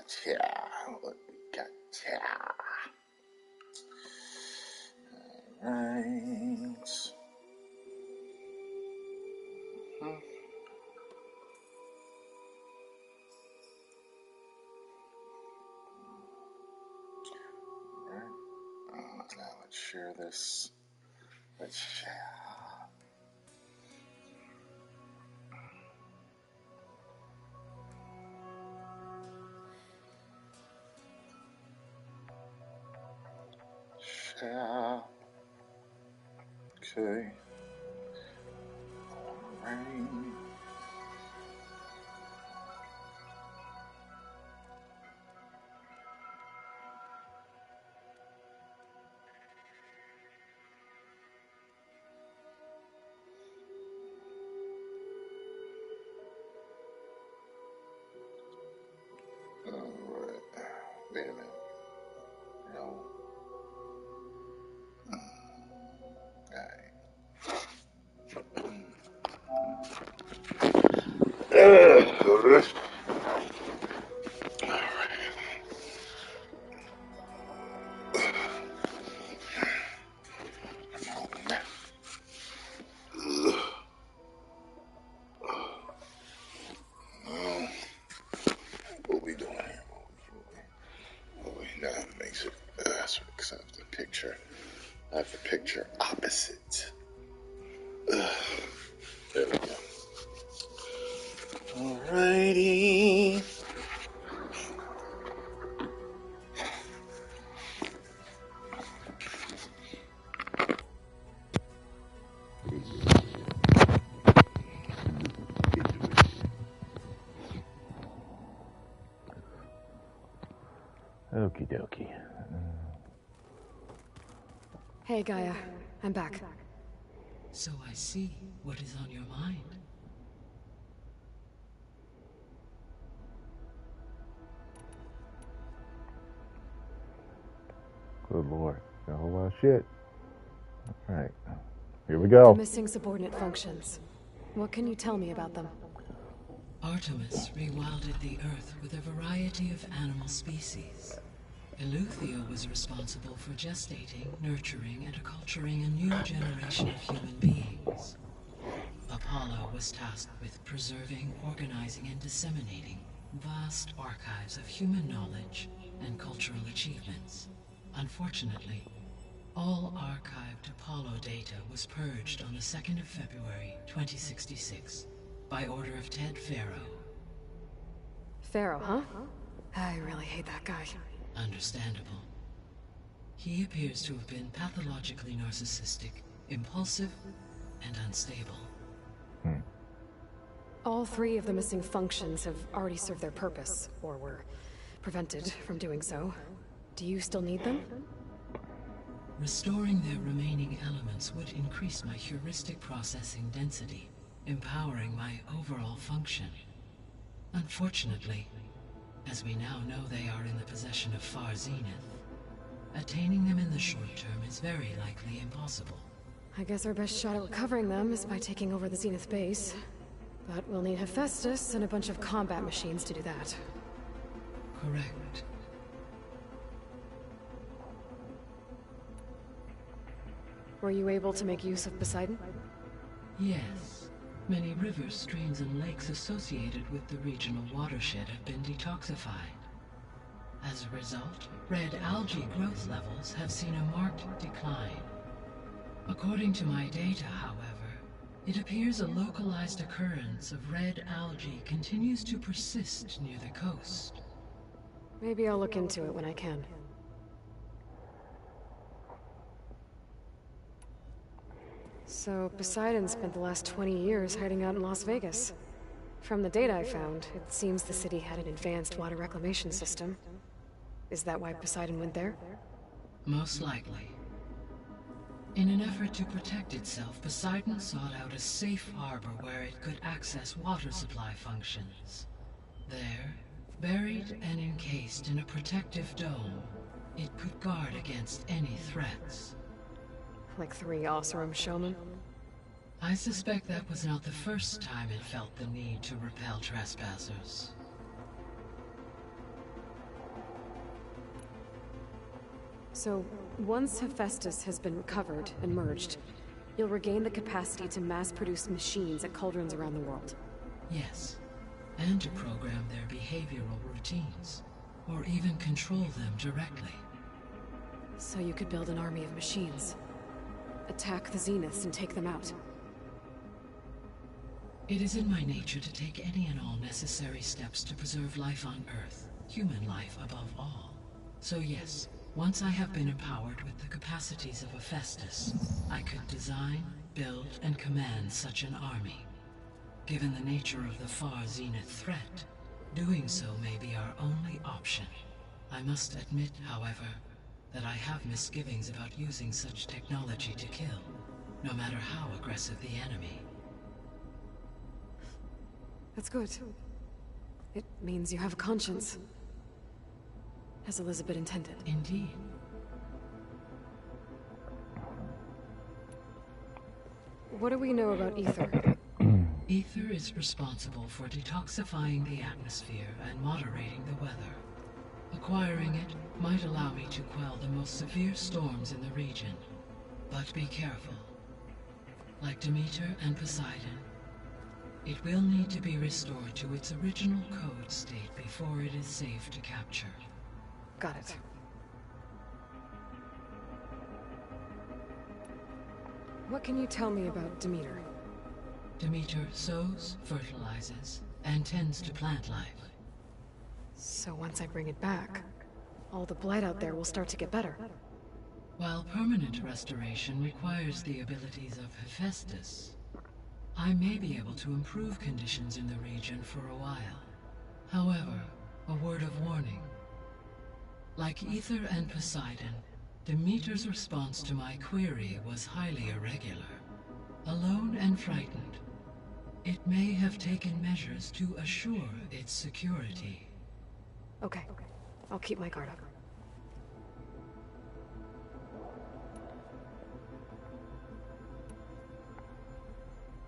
got here? What we got here? Alright. Now let's share this. Let's share. Share. Okay. Alright. Wait a minute. No. Alright. What we doing here? That makes it except the picture. I have the picture opposite. There we go. Alrighty. Okie dokie. Hey, Gaia. I'm back. So I see what is on your mind. Good lord. Got a whole lot of shit. Alright. Here we go. The missing subordinate functions. What can you tell me about them? Artemis rewilded the Earth with a variety of animal species. Eleuthia was responsible for gestating, nurturing, and acculturating a new generation of human beings. Apollo was tasked with preserving, organizing, and disseminating vast archives of human knowledge and cultural achievements. Unfortunately, all archived Apollo data was purged on the 2nd of February, 2066, by order of Ted Pharaoh. Pharaoh, huh? I really hate that guy. Understandable. He appears to have been pathologically narcissistic, impulsive, and unstable. All three of the missing functions have already served their purpose, or were prevented from doing so. Do you still need them? Restoring their remaining elements would increase my heuristic processing density, empowering my overall function. Unfortunately, as we now know they are in the possession of Far Zenith, attaining them in the short term is very likely impossible. I guess our best shot at recovering them is by taking over the Zenith base. But we'll need Hephaestus and a bunch of combat machines to do that. Correct. Were you able to make use of Poseidon? Yes. Many rivers, streams, and lakes associated with the regional watershed have been detoxified. As a result, red algae growth levels have seen a marked decline. According to my data, however, it appears a localized occurrence of red algae continues to persist near the coast. Maybe I'll look into it when I can. So, Poseidon spent the last 20 years hiding out in Las Vegas. From the data I found, it seems the city had an advanced water reclamation system. Is that why Poseidon went there? Most likely. In an effort to protect itself, Poseidon sought out a safe harbor where it could access water supply functions. There, buried and encased in a protective dome, it could guard against any threats. Like 3 Oseram showmen? I suspect that was not the first time it felt the need to repel trespassers. So, once Hephaestus has been recovered and merged, you'll regain the capacity to mass-produce machines at cauldrons around the world. Yes, and to program their behavioral routines, or even control them directly. So you could build an army of machines. Attack the Zeniths and take them out. It is in my nature to take any and all necessary steps to preserve life on Earth, human life above all. So yes, once I have been empowered with the capacities of Hephaestus, I could design, build, and command such an army. Given the nature of the far Zenith threat, doing so may be our only option. I must admit, however, that I have misgivings about using such technology to kill, no matter how aggressive the enemy. That's good. It means you have a conscience. As Elizabeth intended. Indeed. What do we know about Ether? Ether is responsible for detoxifying the atmosphere and moderating the weather. Acquiring it might allow me to quell the most severe storms in the region. But be careful. Like Demeter and Poseidon, it will need to be restored to its original code state before it is safe to capture. Got it. What can you tell me about Demeter? Demeter sows, fertilizes, and tends to plant life. So once I bring it back, all the blight out there will start to get better. While permanent restoration requires the abilities of Hephaestus, I may be able to improve conditions in the region for a while. However, a word of warning. Like Ether and Poseidon, Demeter's response to my query was highly irregular. Alone and frightened, it may have taken measures to assure its security. Okay, I'll keep my guard up.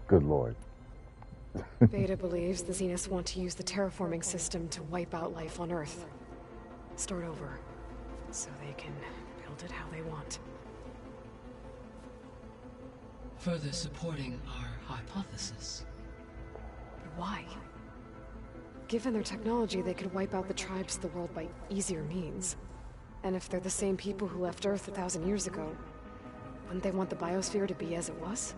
Good lord. Beta believes the Zeniths want to use the terraforming system to wipe out life on Earth. Start over, so they can build it how they want. Further supporting our hypothesis. But why? Given their technology, they could wipe out the tribes of the world by easier means. And if they're the same people who left Earth 1,000 years ago, wouldn't they want the biosphere to be as it was?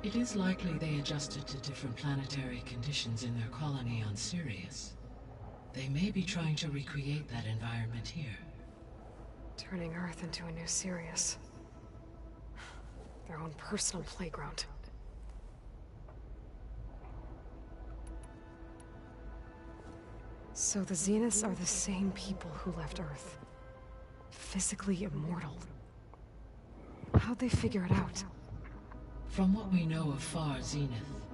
It is likely they adjusted to different planetary conditions in their colony on Sirius. They may be trying to recreate that environment here. Turning Earth into a new Sirius. Their own personal playground. So the Zeniths are the same people who left Earth. Physically immortal. How'd they figure it out? From what we know of far Zenith,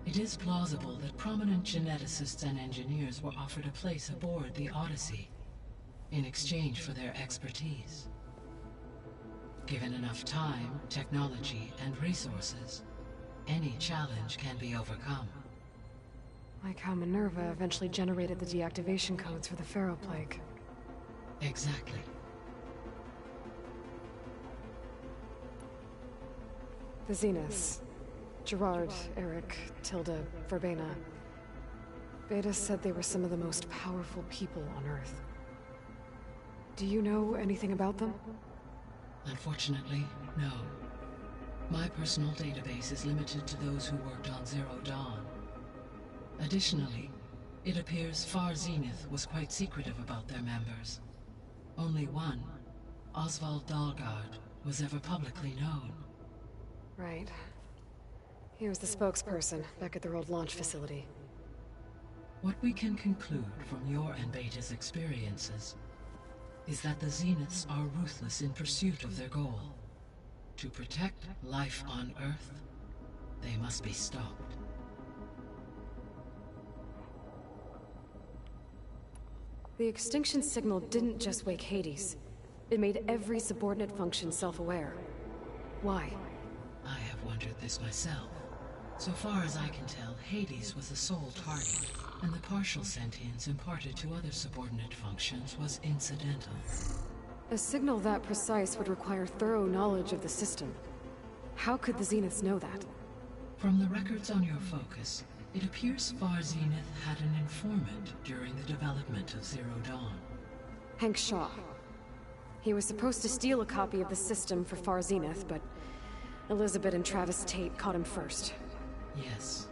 it is plausible that prominent geneticists and engineers were offered a place aboard the Odyssey in exchange for their expertise. Given enough time, technology, and resources, any challenge can be overcome. Like how Minerva eventually generated the deactivation codes for the Pharaoh Plague. Exactly. The Zeniths. Gerard, Eric, Tilda, Verbena. Beta said they were some of the most powerful people on Earth. Do you know anything about them? Unfortunately, no. My personal database is limited to those who worked on Zero Dawn. Additionally, it appears Far Zenith was quite secretive about their members. Only one, Oswald Dahlgard, was ever publicly known. Right. He was the spokesperson back at their old launch facility. What we can conclude from your and Beta's experiences is that the Zeniths are ruthless in pursuit of their goal. To protect life on Earth, they must be stopped. The extinction signal didn't just wake Hades. It made every subordinate function self-aware. Why? I have wondered this myself. So far as I can tell, Hades was the sole target, and the partial sentience imparted to other subordinate functions was incidental. A signal that precise would require thorough knowledge of the system. How could the Zeniths know that? From the records on your focus, it appears Far Zenith had an informant during the development of Zero Dawn. Hank Shaw. He was supposed to steal a copy of the system for Far Zenith, but Elizabeth and Travis Tate caught him first. Yes.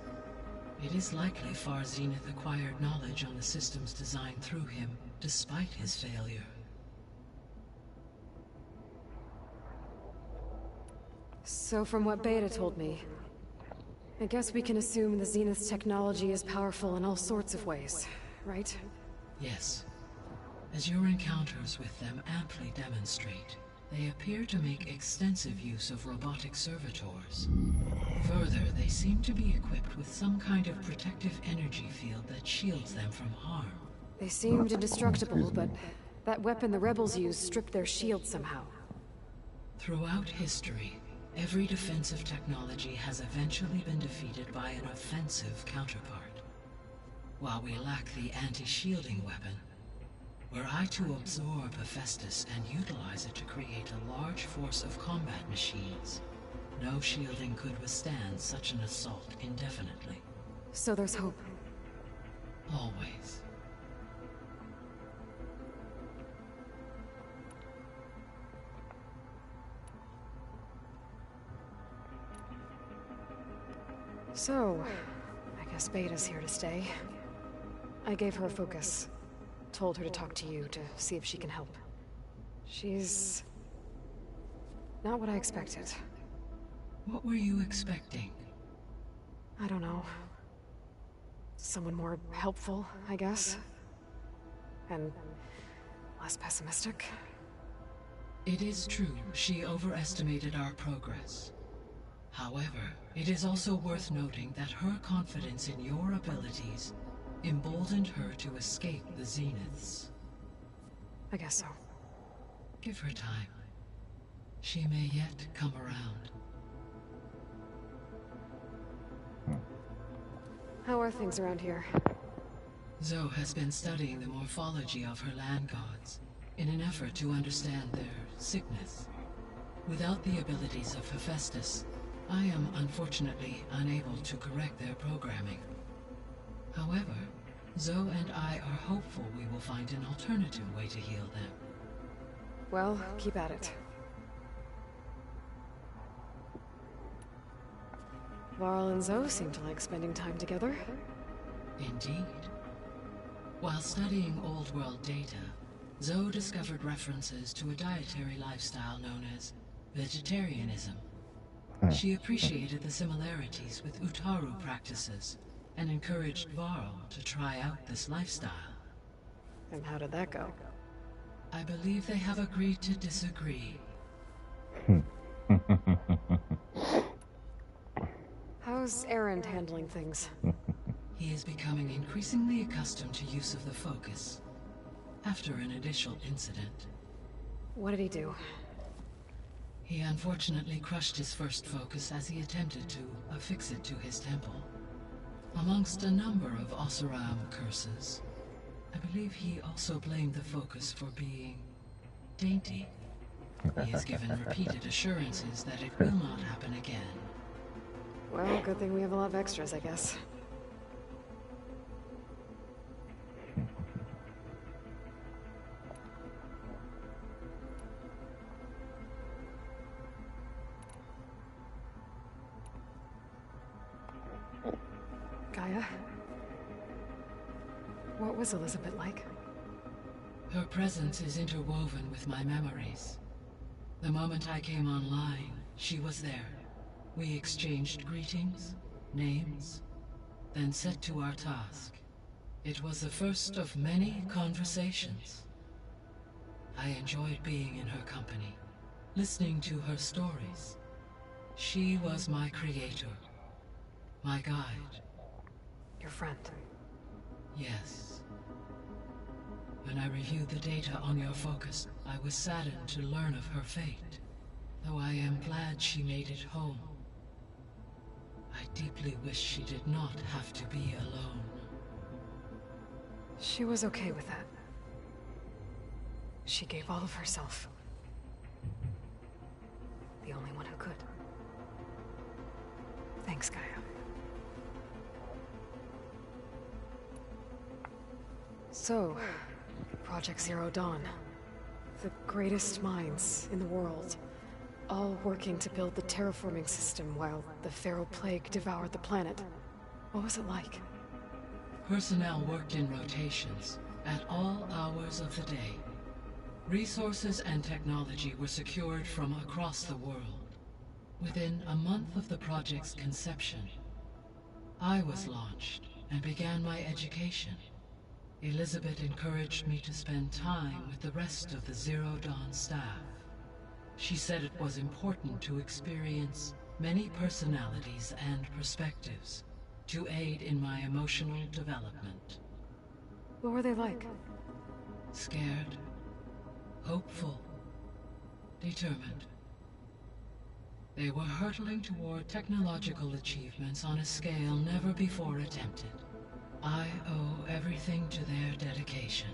It is likely Far Zenith acquired knowledge on the system's design through him, despite his failure. So from what Beta told me, I guess we can assume the Zenith's technology is powerful in all sorts of ways, right? Yes. As your encounters with them amply demonstrate, they appear to make extensive use of robotic servitors. Further, they seem to be equipped with some kind of protective energy field that shields them from harm. They seemed indestructible, but that weapon the rebels used stripped their shield somehow. Throughout history, every defensive technology has eventually been defeated by an offensive counterpart. While we lack the anti-shielding weapon, were I to absorb Hephaestus and utilize it to create a large force of combat machines, no shielding could withstand such an assault indefinitely. So there's hope. Always. So, I guess Beta's here to stay. I gave her a focus. Told her to talk to you to see if she can help. She's not what I expected. What were you expecting? I don't know. Someone more helpful, I guess. And less pessimistic. It is true, she overestimated our progress. However, it is also worth noting that her confidence in your abilities emboldened her to escape the Zeniths. I guess so. Give her time. She may yet come around. How are things around here? Zoe has been studying the morphology of her land gods in an effort to understand their sickness. Without the abilities of Hephaestus, I am unfortunately unable to correct their programming. However, Zoe and I are hopeful we will find an alternative way to heal them. Well, keep at it. Varl and Zoe seem to like spending time together. Indeed. While studying Old World data, Zoe discovered references to a dietary lifestyle known as vegetarianism. She appreciated the similarities with Utaru practices and encouraged Varl to try out this lifestyle. And how did that go? I believe they have agreed to disagree. How's Erend handling things? He is becoming increasingly accustomed to use of the focus, after an initial incident. What did he do? He unfortunately crushed his first focus as he attempted to affix it to his temple. Amongst a number of Oseram curses, I believe he also blamed the focus for being dainty. He has given repeated assurances that it will not happen again. Well, good thing we have a lot of extras, I guess. Gaia? What was Elizabeth like? Her presence is interwoven with my memories. The moment I came online, she was there. We exchanged greetings, names, then set to our task. It was the first of many conversations. I enjoyed being in her company, listening to her stories. She was my creator, my guide. Your friend. Yes. When I reviewed the data on your focus, I was saddened to learn of her fate, though I am glad she made it home. I deeply wish she did not have to be alone. She was okay with that. She gave all of herself. The only one who could. Thanks, Gaia. So, Project Zero Dawn. The greatest minds in the world. All working to build the terraforming system while the Pharaoh Plague devoured the planet. What was it like? Personnel worked in rotations, at all hours of the day. Resources and technology were secured from across the world. Within a month of the project's conception, I was launched and began my education. Elizabeth encouraged me to spend time with the rest of the Zero Dawn staff. She said it was important to experience many personalities and perspectives to aid in my emotional development. What were they like? Scared, hopeful, determined. They were hurtling toward technological achievements on a scale never before attempted. I owe everything to their dedication.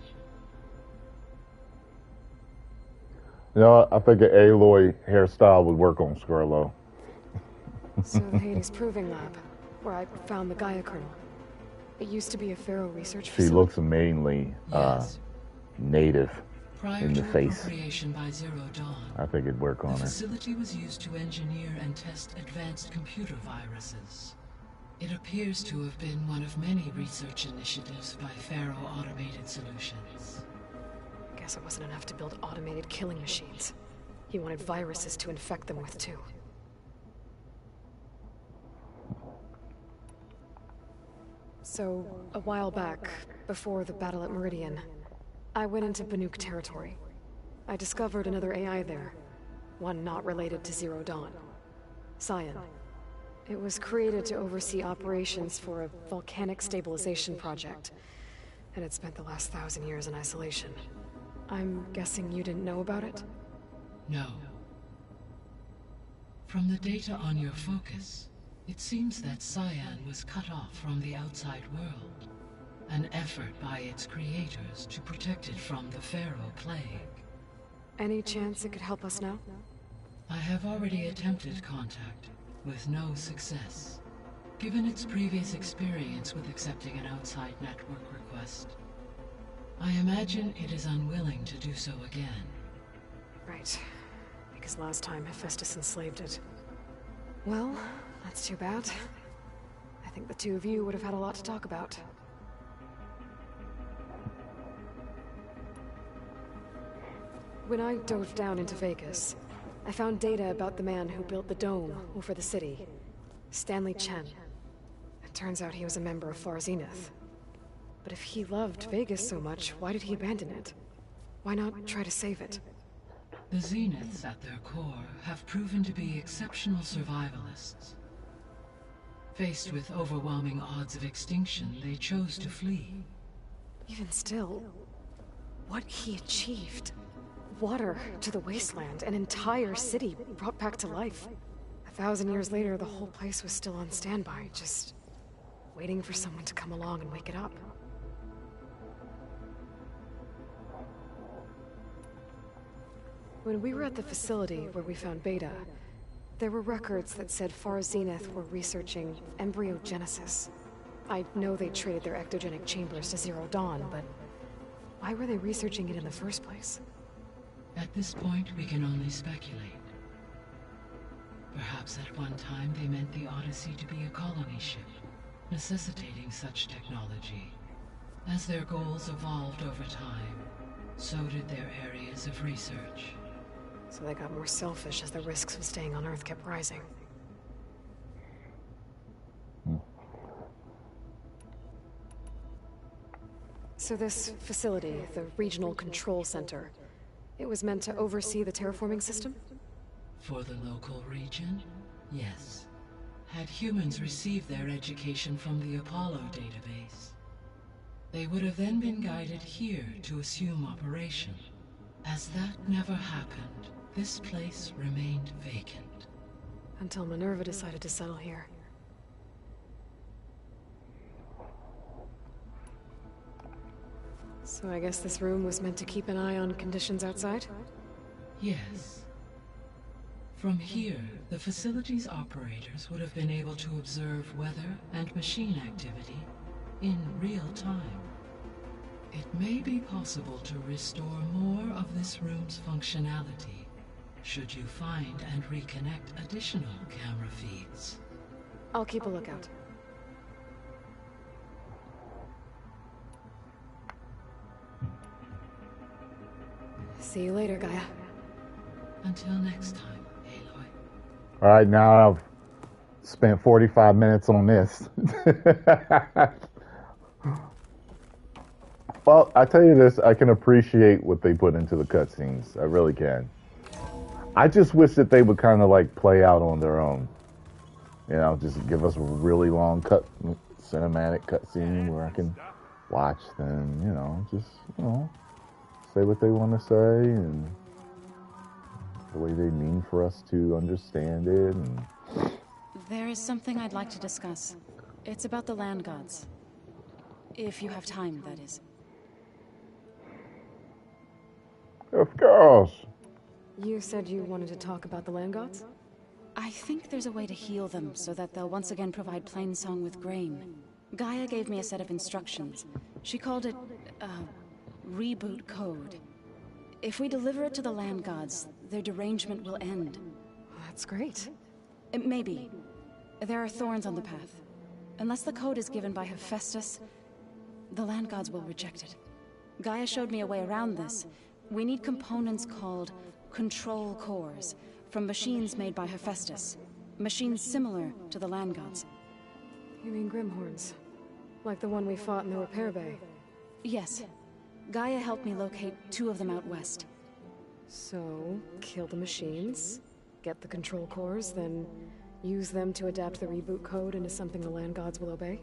You know, I think an Aloy hairstyle would work on Scarlo. So the Hades Proving Lab, where I found the Gaia kernel. It used to be a Pharaoh research She facility. looks mainly Yes. native Prior in the to face. appropriation by Zero Dawn, I think it'd work the on her. facility was used to engineer and test advanced computer viruses. It appears to have been one of many research initiatives by Pharaoh Automated Solutions. Guess it wasn't enough to build automated killing machines. He wanted viruses to infect them with, too. So, a while back, before the battle at Meridian, I went into Banuk territory. I discovered another AI there, one not related to Zero Dawn. Cyan. It was created to oversee operations for a volcanic stabilization project, and it spent the last 1,000 years in isolation. I'm guessing you didn't know about it? No. From the data on your focus, it seems that Cyan was cut off from the outside world. An effort by its creators to protect it from the Pharaoh Plague. Any chance it could help us now? I have already attempted contact, with no success. Given its previous experience with accepting an outside network request, I imagine it is unwilling to do so again. Right. Because last time Hephaestus enslaved it. Well, that's too bad. I think the two of you would have had a lot to talk about. When I dove down into Vegas, I found data about the man who built the dome over the city. Stanley Chen. It turns out he was a member of Far Zenith. But if he loved Vegas so much, why did he abandon it? Why not try to save it? The Zeniths at their core have proven to be exceptional survivalists. Faced with overwhelming odds of extinction, they chose to flee. Even still, what he achieved. Water to the wasteland, an entire city brought back to life. 1,000 years later, the whole place was still on standby, just waiting for someone to come along and wake it up. When we were at the facility where we found Beta, there were records that said Far Zenith were researching embryogenesis. I know they traded their ectogenic chambers to Zero Dawn, but why were they researching it in the first place? At this point, we can only speculate. Perhaps at one time they meant the Odyssey to be a colony ship, necessitating such technology. As their goals evolved over time, so did their areas of research. So they got more selfish as the risks of staying on Earth kept rising. So this facility, the Regional Control Center, it was meant to oversee the terraforming system? For the local region, yes. Had humans received their education from the Apollo database, they would have then been guided here to assume operation. As that never happened, this place remained vacant. Until Minerva decided to settle here. So I guess this room was meant to keep an eye on conditions outside? Yes. From here, the facility's operators would have been able to observe weather and machine activity in real time. It may be possible to restore more of this room's functionality should you find and reconnect additional camera feeds. I'll keep a lookout. See you later, Gaia. Until next time, Aloy. All right, now I've spent 45 minutes on this. Well, I tell you this, I can appreciate what they put into the cutscenes. I really can. I just wish that they would kind of like play out on their own. You know, just give us a really long cinematic cutscene where I can watch them, you know, just, you know, say what they want to say and the way they mean for us to understand it. And there is something I'd like to discuss. It's about the land gods. If you have time, that is. Of course. You said you wanted to talk about the land gods? I think there's a way to heal them so that they'll once again provide Plainsong with grain. Gaia gave me a set of instructions. She called it, reboot code. If we deliver it to the land gods, their derangement will end. That's great. Maybe. There are thorns on the path. Unless the code is given by Hephaestus, the land gods will reject it. Gaia showed me a way around this. We need components called control cores from machines made by Hephaestus. Machines similar to the land gods. You mean Grimhorns? Like the one we fought in the repair bay? Yes. Gaia helped me locate 2 of them out west. So, kill the machines, get the control cores, then use them to adapt the reboot code into something the land gods will obey?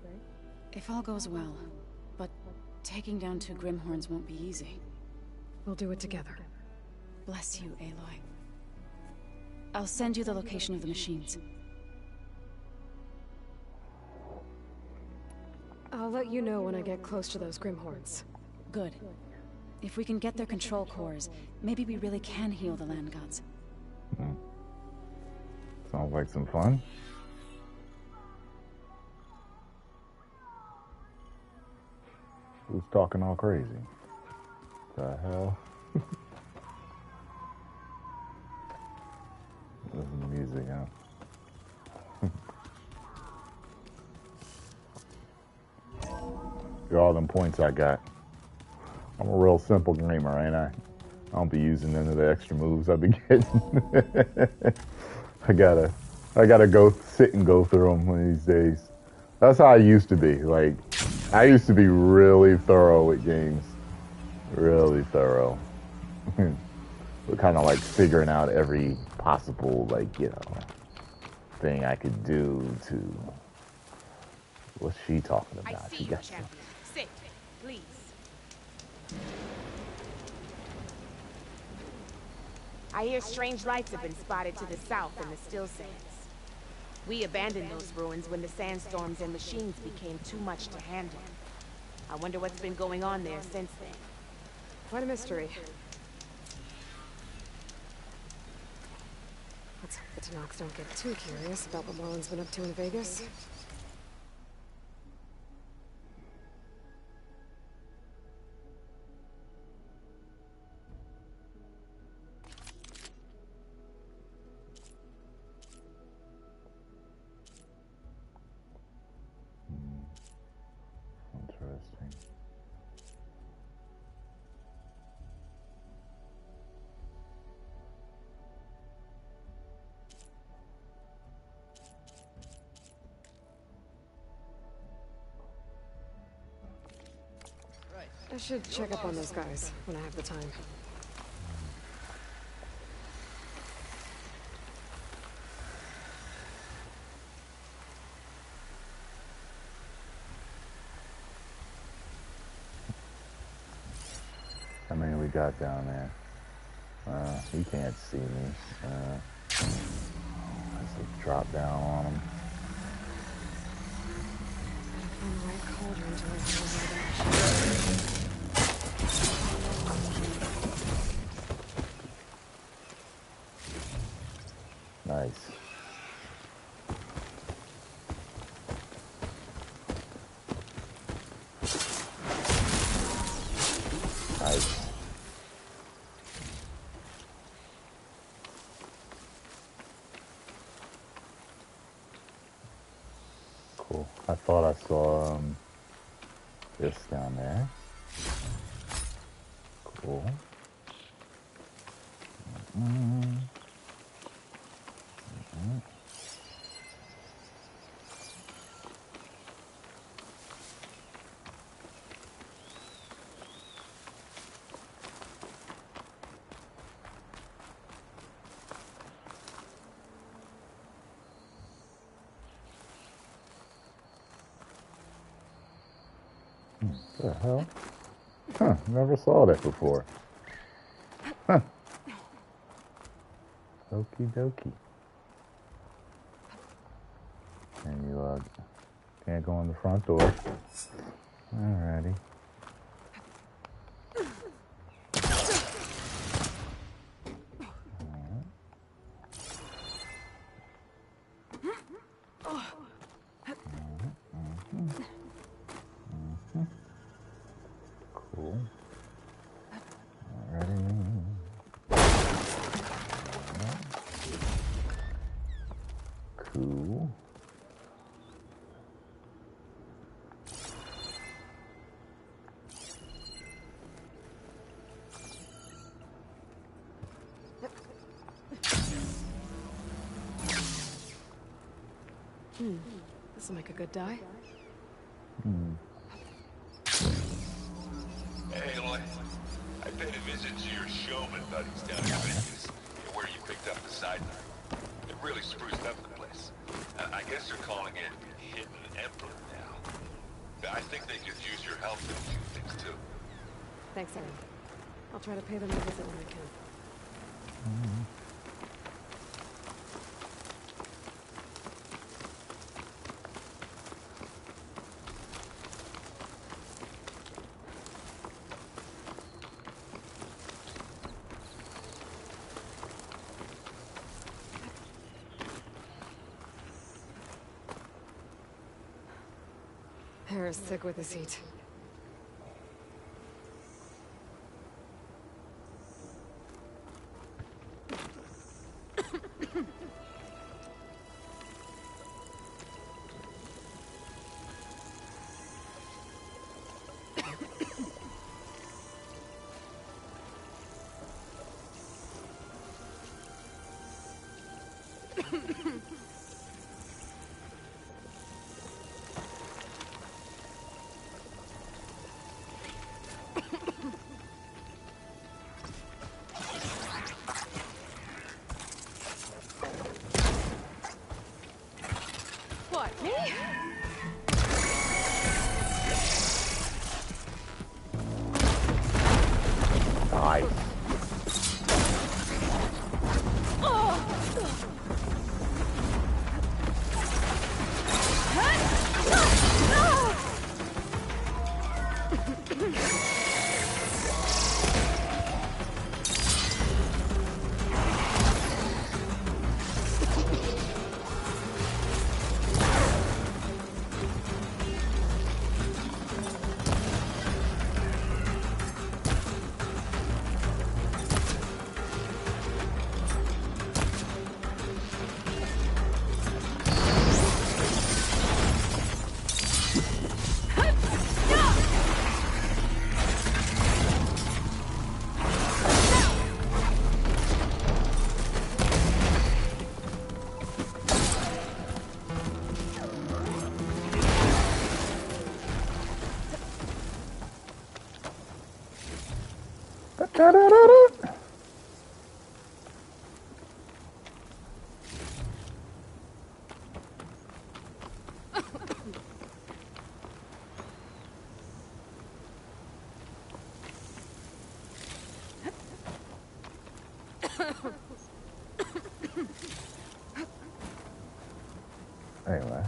If all goes well. But taking down 2 Grimhorns won't be easy. We'll do it together. Bless you, Aloy. I'll send you the location of the machines. I'll let you know when I get close to those Grimhorns. Good. If we can get their control cores, maybe we really can heal the land gods. Sounds like some fun. Who's talking all crazy? The hell? Listen to music, huh? Look at all them points I got. I'm a real simple gamer, ain't I? I don't be using none of the extra moves I be getting. I gotta go sit and go through them one of these days. That's how I used to be. Like, I used to be really thorough with games. Really thorough. But kind of like figuring out every possible, like, you know, thing I could do to... What's she talking about? I see you, champion. Sit, please. I hear strange lights have been spotted to the south in the still sands. We abandoned those ruins when the sandstorms and machines became too much to handle. I wonder what's been going on there since then. Quite a mystery. Let's hope the Tanoks don't get too curious about what Marlon's been up to in Vegas. Interesting. I should check up on those guys when I have the time. How many we got down there? He can't see me. Let's drop down on him. Find the right cauldron to let Nice. Nice. Cool. I thought I saw this down there. Cool. What the hell? Huh, never saw that before. Huh. Okie dokie. And you can't go in the front door. Alrighty. Cool. Alrighty. Cool. This'll make a good die. Hey, Eloy. I paid a visit to your showman buddies down in Magnus, where you picked up the side knife. It really spruced up the place. I guess they're calling it Hidden Emperor now. I think they could use your help in a few things, too. Thanks, Aaron. I'll try to pay them a visit when I can. Hair is thick with this heat. What, me? Nice. Anyway.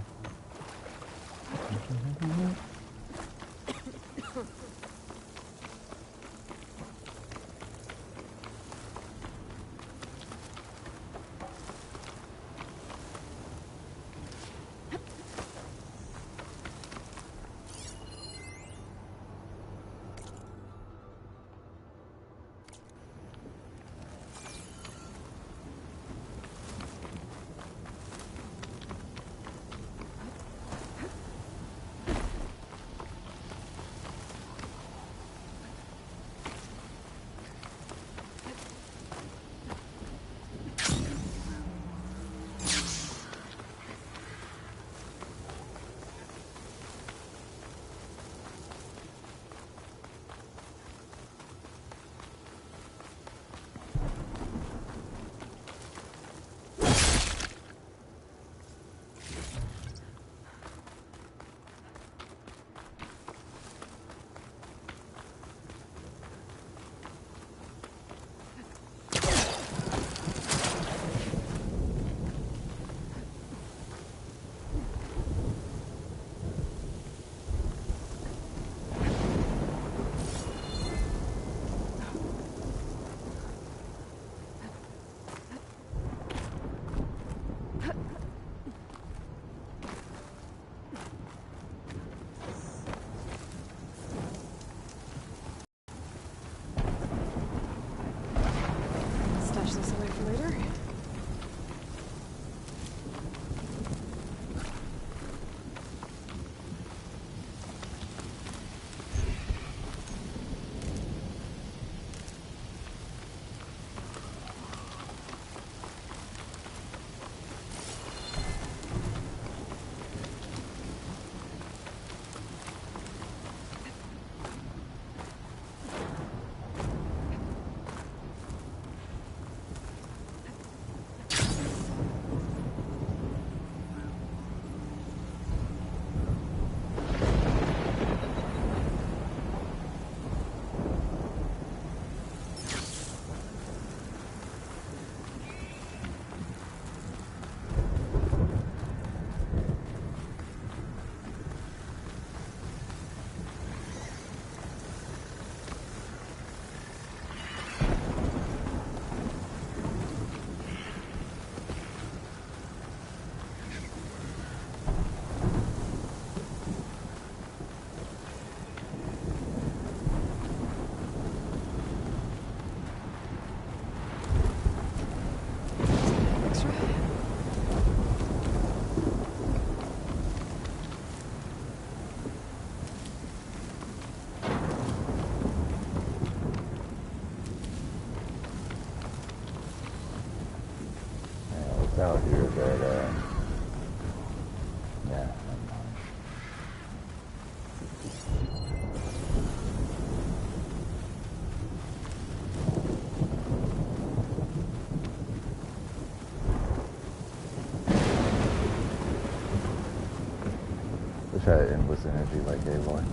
wish I had endless energy like Aloy.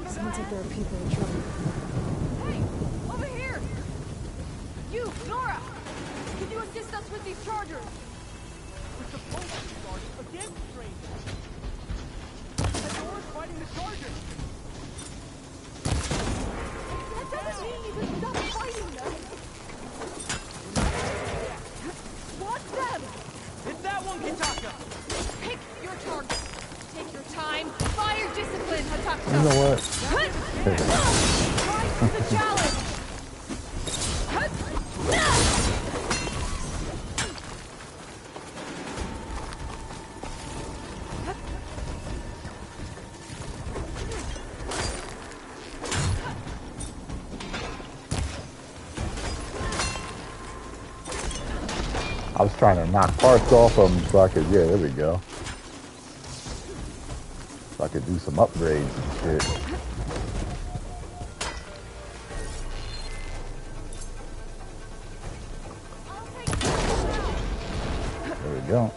Sounds like there are people in trouble. Hey! Over here! You, Nora! Can you assist us with these chargers? We're supposed to guard against strangers. And Nora's fighting the chargers. That doesn't mean you can stop fighting them. Watch them! It's that one, Kitaka! Pick your target. Take your time. Fire discipline, Hataka. You know what? Rise to the challenge. I was trying to knock parts off of them so I could, yeah, there we go. So I could do some upgrades and shit. There we go.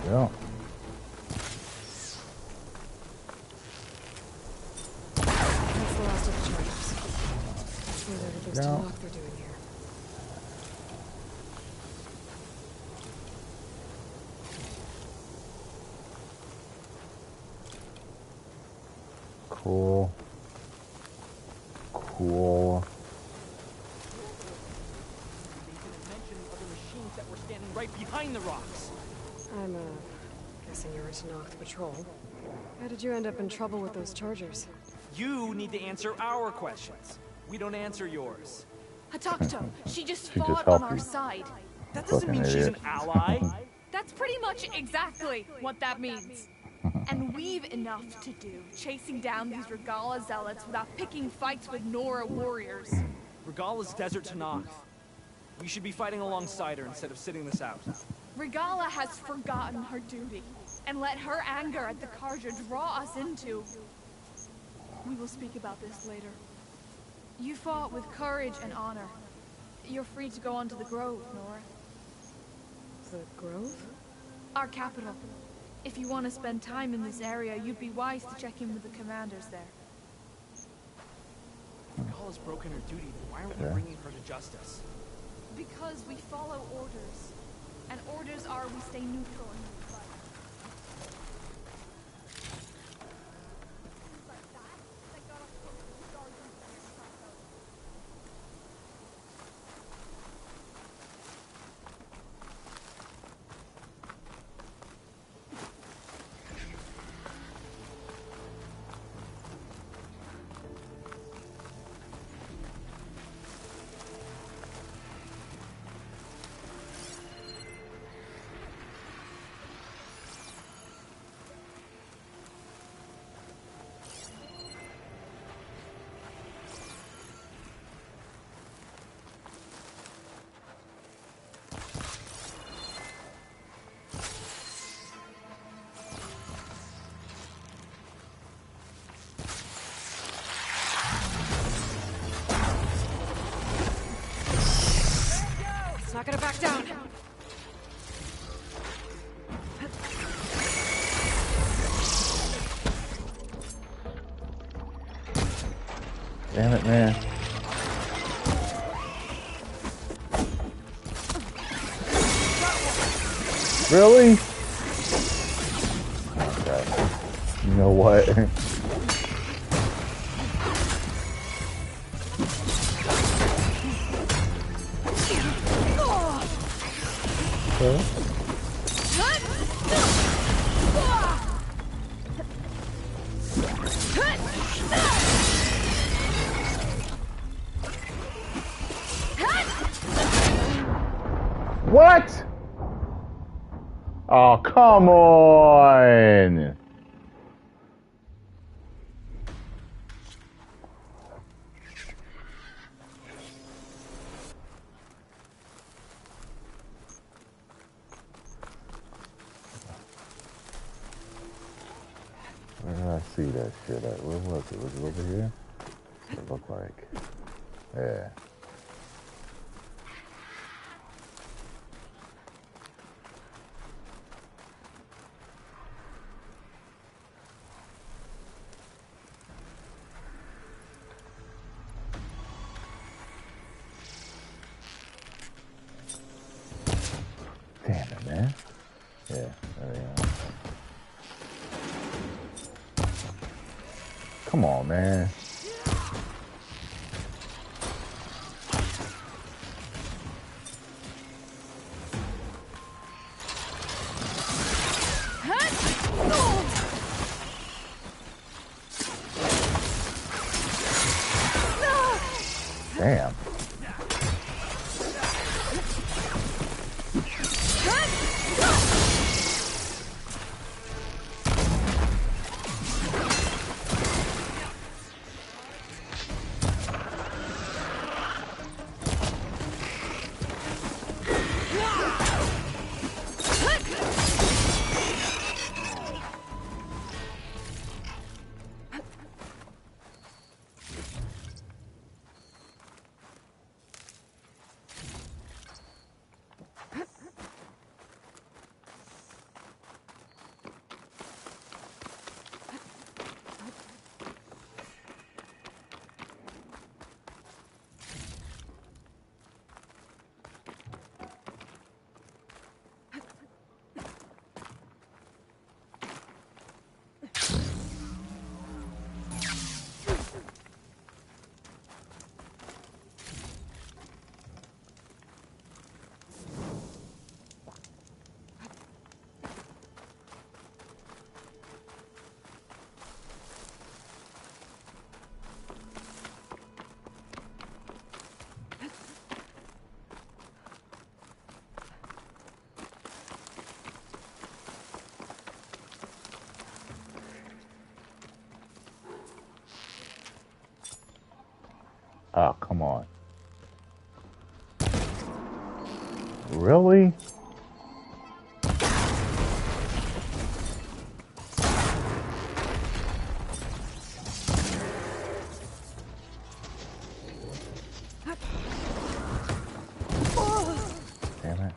Yeah. That's the last of the chargers. Whatever those two lock they're doing here. Cool. Cool. That were standing right behind the rocks. I'm, guessing you were to knock the patrol. How did you end up in trouble with those chargers? You need to answer our questions. We don't answer yours. Hatakto, she just She just fought helped on our you. side. That doesn't Fucking mean she's an idiot. ally. That's pretty much exactly what that means. And we've enough to do, chasing down these Regala zealots without picking fights with Nora warriors. Regala's desert to Noct. We should be fighting alongside her instead of sitting this out. Regala has forgotten her duty, and let her anger at the Karja draw us into... We will speak about this later. You fought with courage and honor. You're free to go on to the Grove, Nora. The Grove? Our capital. If you want to spend time in this area, you'd be wise to check in with the commanders there. Regala's broken her duty, then why aren't we bringing her to justice? Because we follow orders. And orders are we stay neutral in this fight. Not gonna back down. Damn it, man. Really? Okay. You know what? Oh, come on! Where did I see that shit at? Where was it? Was it over here? What it looked like? Yeah. Damn it, man. Yeah, there we go. Come on, man. Damn. Oh, come on. Really? Damn it.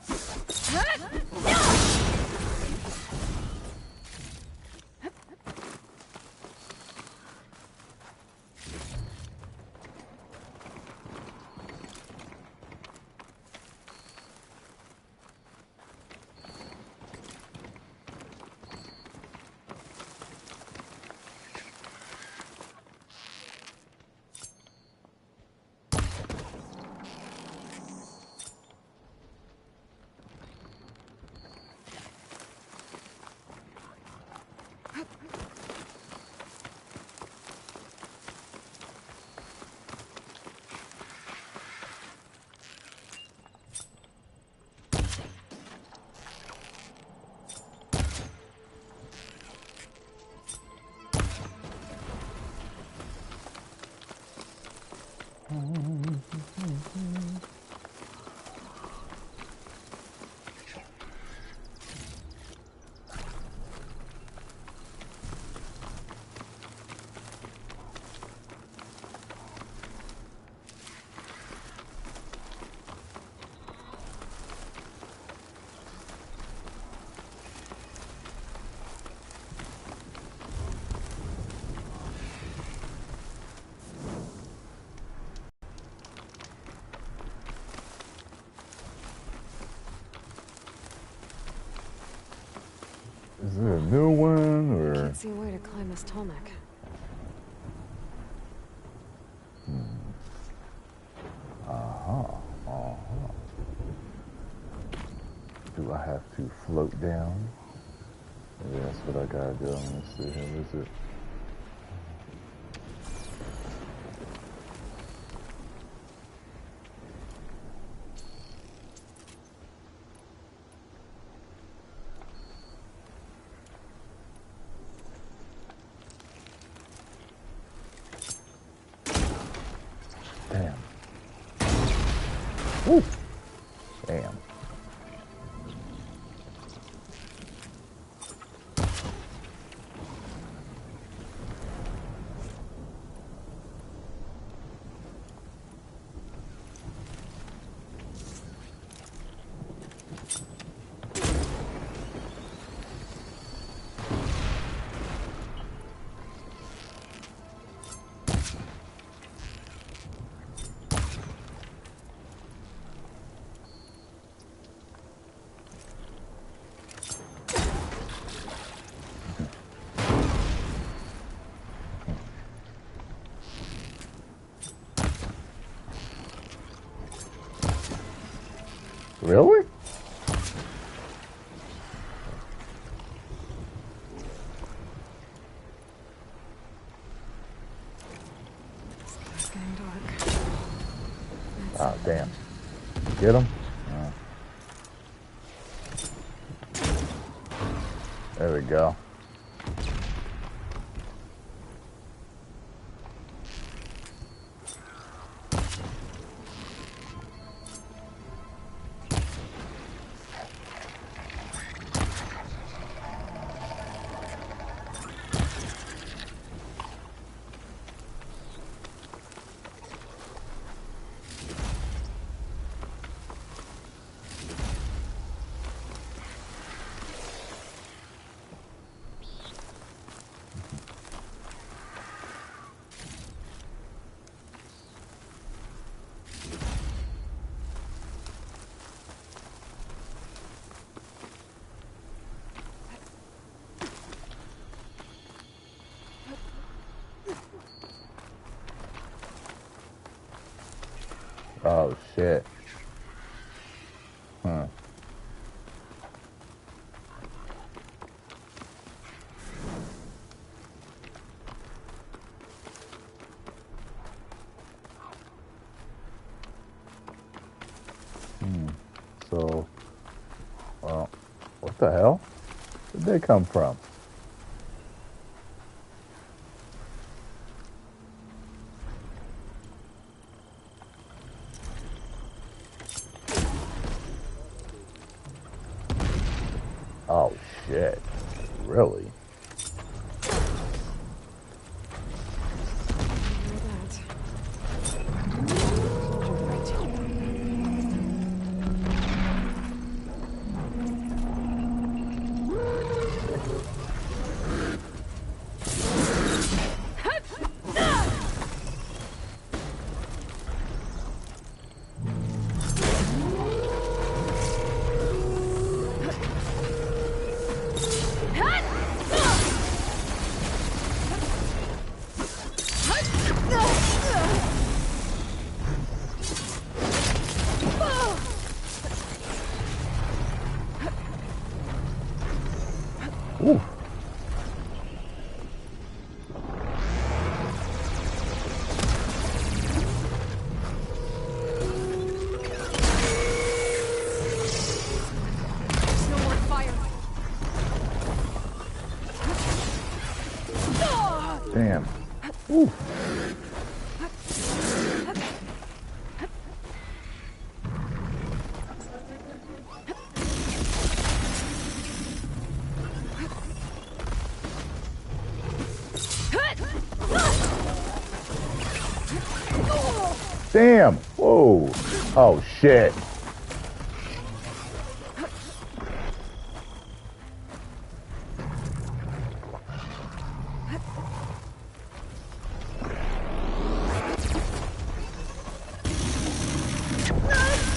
Is it a new one, or? Can't see a way to climb this tall neck. Do I have to float down? Maybe that's what I gotta do. Let's see here. What is it? Really? It's getting dark. Oh, damn. Get him? There we go. Oh, shit. Huh. So, well, what the hell? Where'd they come from? Oh, shit. Really? Ooh. No more fire. Damn. Ooh. Damn. Whoa. Oh, shit.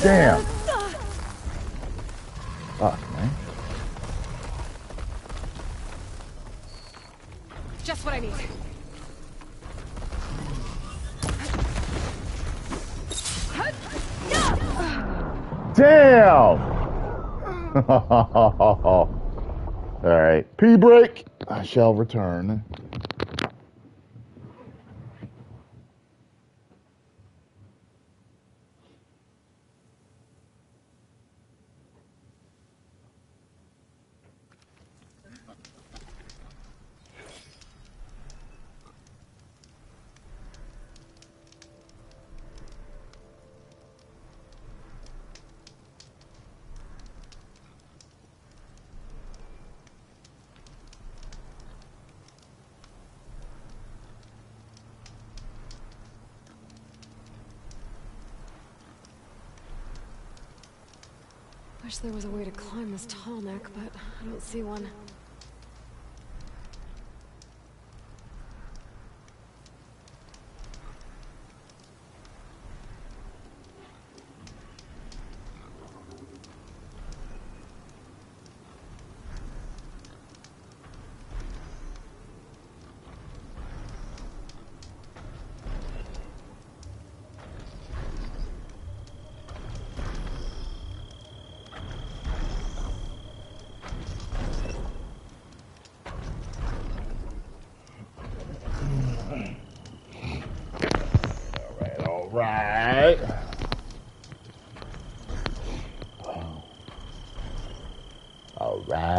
Damn. Fuck, man. Just what I need. Damn! Alright. Pee break. I shall return. Wish there was a way to climb this tall neck, but I don't see one. Alright. Alright.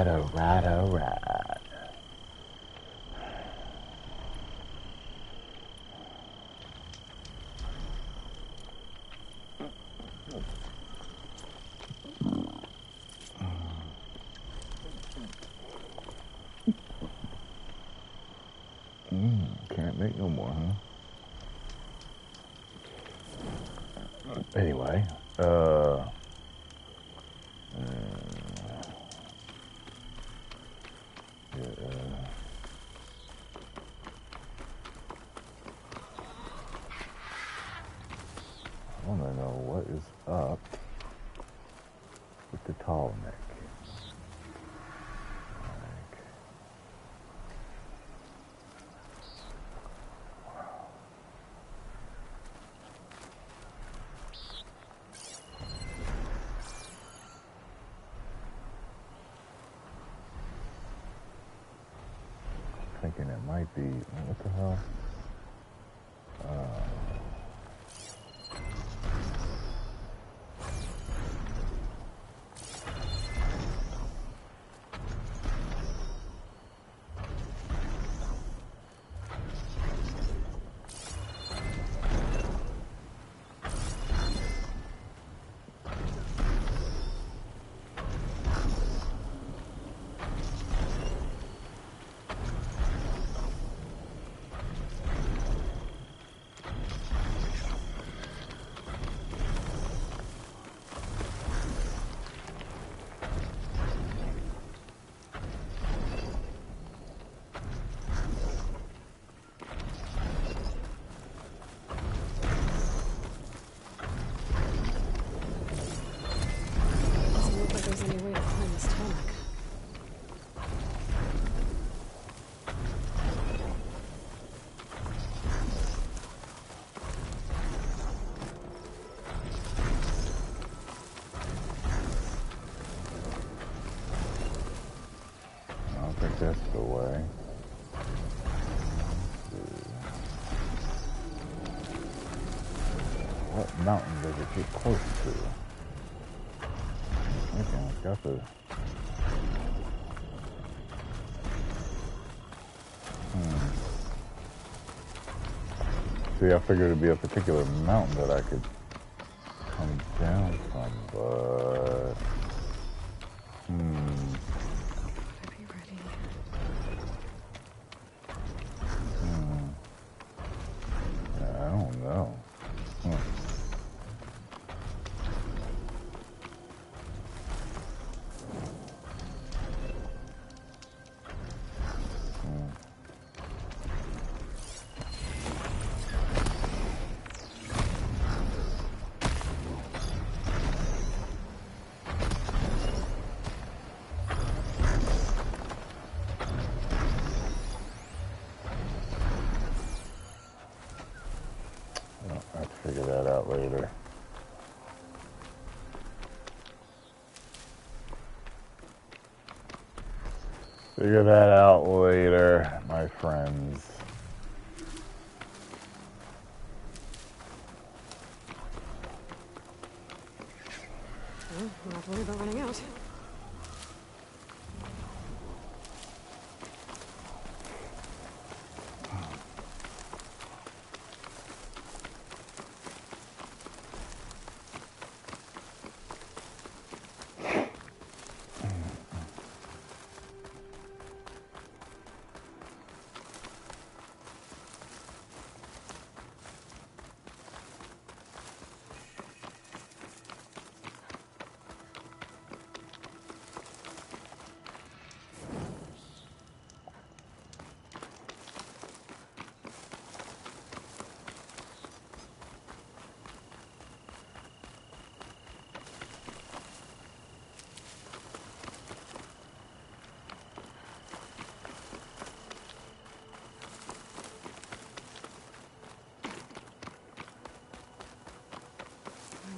Can't make no more, huh? Anyway, I want to know what is up with the tall neck. Thinking it might be, what the hell? That's the way. What mountain does it get close to? Okay, it's got the... See, I figured it'd be a particular mountain that I could come down from, but... Figure that out later. Figure that out later, my friends. Well, not have to worry about running out.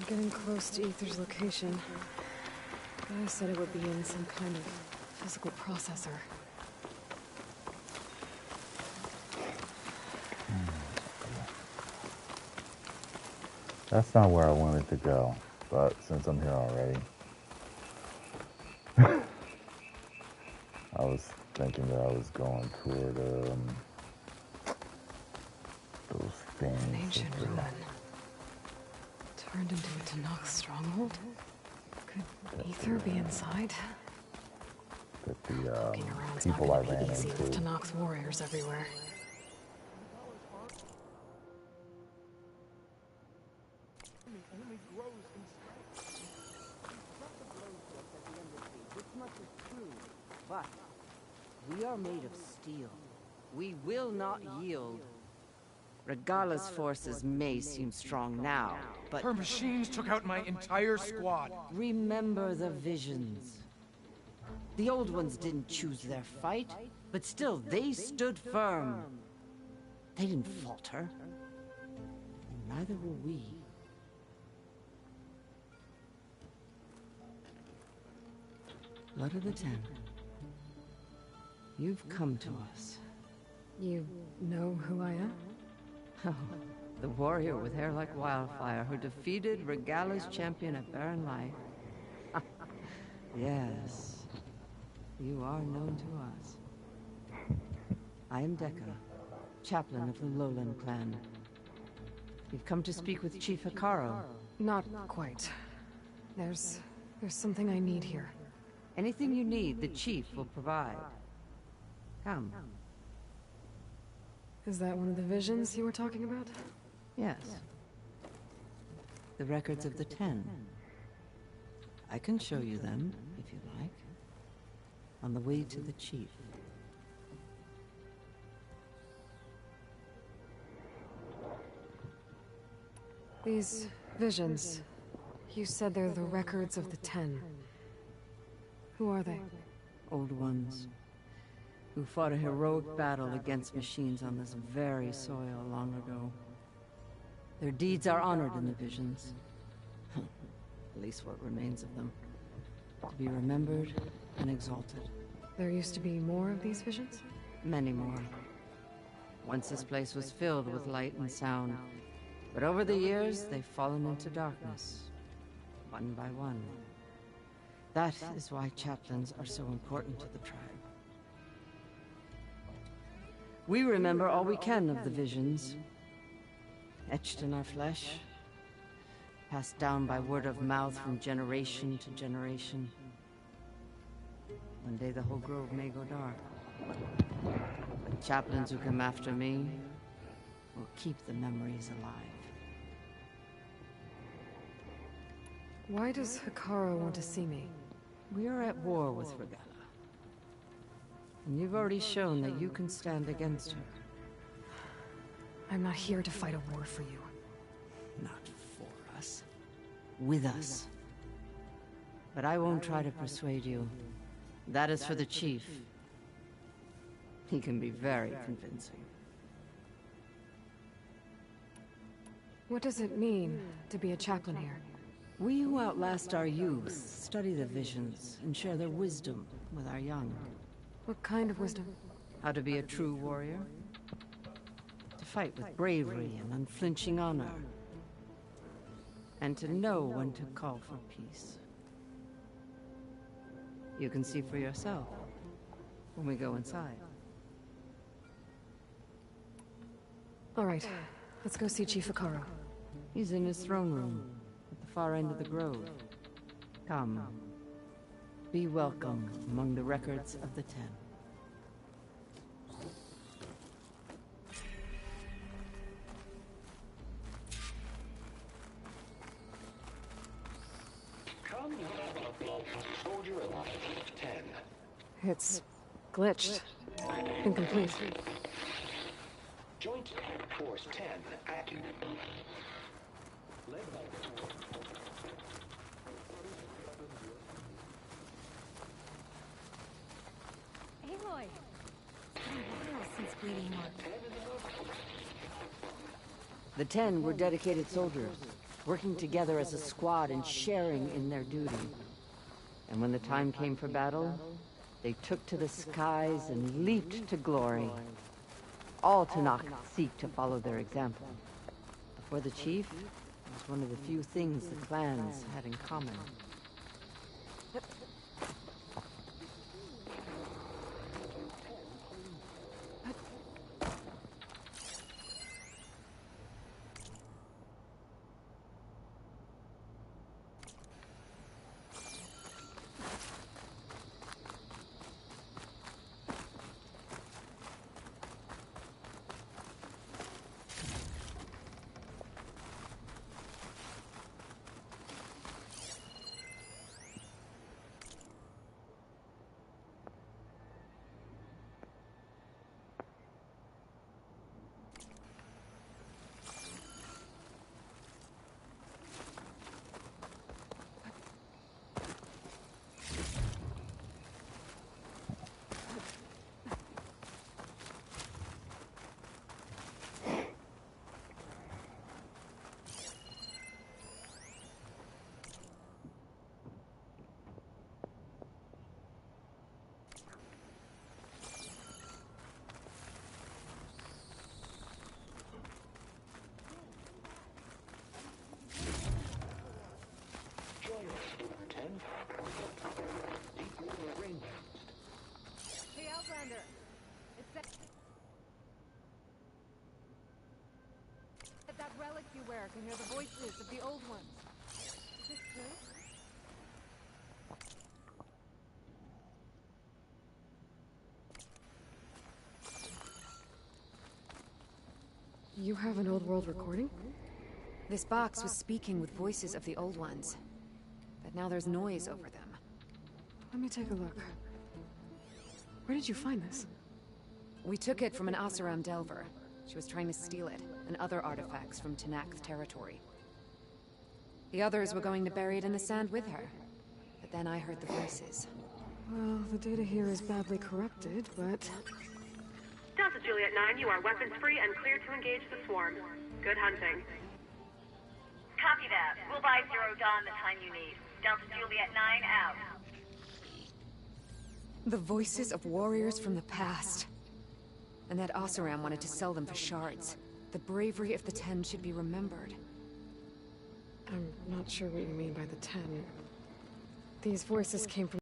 Getting close to Ether's location. Gaia said it would be in some kind of physical processor. That's not where I wanted to go, but since I'm here already, I was thinking that I was going toward those things. An ancient ruin. Turned into a Tanakh stronghold? Could Ether be inside? That the Looking around's people not I gonna ran be easy into. with Tanakh's warriors everywhere. But we are made of steel. We will not yield. Regala's forces may seem strong now, but Her machines took out my entire squad. remember the visions. The old ones didn't choose their fight, but still they stood firm. They didn't falter. And neither will we. Blood of the Ten. You've come to us. You know who I am? Oh, the warrior with hair like wildfire who defeated Regala's champion at Barren Light. Yes, you are known to us. I am Dekka, chaplain of the Lowland clan. You've come to speak with Chief Hikaru. Not quite. There's something I need here. Anything you need, the chief will provide. Come. Is that one of the visions you were talking about? Yes. The records of the Ten. I can show you them, if you like. On the way to the chief. These visions. You said they're the records of the Ten. Who are they? Old ones. Who fought a heroic battle against machines on this very soil long ago. Their deeds are honored in the visions. At least what remains of them. To be remembered and exalted. There used to be more of these visions? Many more. Once this place was filled with light and sound. But over the years, they've fallen into darkness. One by one. That is why chaplains are so important to the tribe. We remember all we can of the visions. Etched in our flesh. Passed down by word of mouth from generation to generation. One day the whole grove may go dark. But chaplains who come after me will keep the memories alive. Why does Hikaru want to see me? We are at war with Regala. And you've already shown that you can stand against her. I'm not here to fight a war for you. Not for us. With us. But I won't try to persuade you. That is for the chief. He can be very convincing. What does it mean to be a chaplain here? We who outlast our youth study the visions and share their wisdom with our young. What kind of wisdom? How to be a true warrior. To fight with bravery and unflinching honor. And to know when to call for peace. You can see for yourself when we go inside. All right, let's go see Chief Hikaru. He's in his throne room at the far end of the grove. Come. Be welcome among the records of the Ten. It's glitched. Incomplete. Joint Force 10 active. Aloy! It's been a while since bleeding one. The Ten were dedicated soldiers, working together as a squad and sharing in their duty. And when the time came for battle, they took to the skies and leaped to glory. All Tanakh seek to follow their example. Before the chief, was one of the few things the clans had in common. Hey, Outlander! It's that relic you wear can hear the voices of the old ones. Is this true? You have an old world recording? This box was speaking with voices of the old ones. But now there's noise over them. Let me take a look. Where did you find this? We took it from an Oseram Delver. She was trying to steal it, and other artifacts from Tenakth territory. The others were going to bury it in the sand with her. But then I heard the voices. Well, the data here is badly corrupted, but... Delta Juliet 9, you are weapons-free and clear to engage the swarm. Good hunting. Copy that. We'll buy Zero Dawn the time you need. Delta Juliet 9 out. The voices of warriors from the past. And that Oseram wanted to sell them for shards. The bravery of the Ten should be remembered. I'm not sure what you mean by the Ten. These voices came from...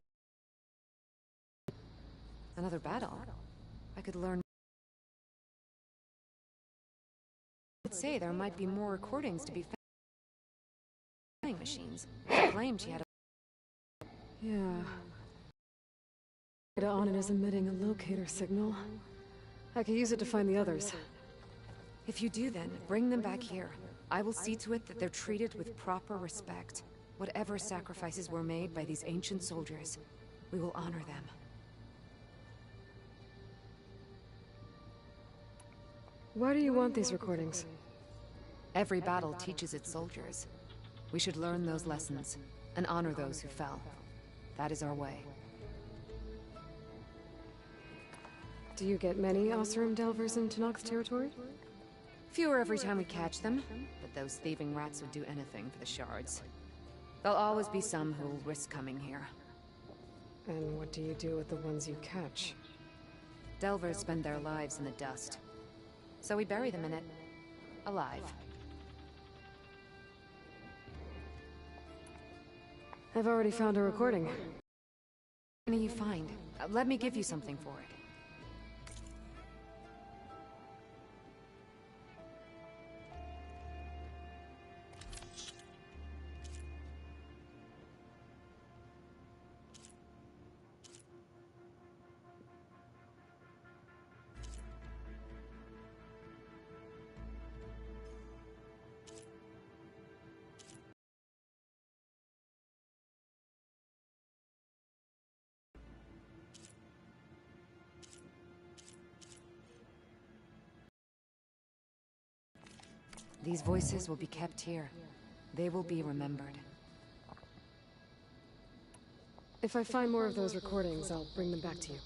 Another battle? I could learn... I'd say there might be more recordings to be found. Machines. She claimed she had a... Yeah. Data on it is emitting a locator signal. I could use it to find the others. If you do then, bring them back here. I will see to it that they're treated with proper respect. Whatever sacrifices were made by these ancient soldiers, we will honor them. Why do you want these recordings? Every battle teaches its soldiers. We should learn those lessons, and honor those who fell. That is our way. Do you get many Oseram Delvers in Tenakth territory? Fewer every time we catch them, but those thieving rats would do anything for the shards. There'll always be some who will risk coming here. And what do you do with the ones you catch? Delvers spend their lives in the dust. So we bury them in it, alive. I've already found a recording. What do you find? Let me give you something for it. These voices will be kept here. They will be remembered. If I find more of those recordings, I'll bring them back to you.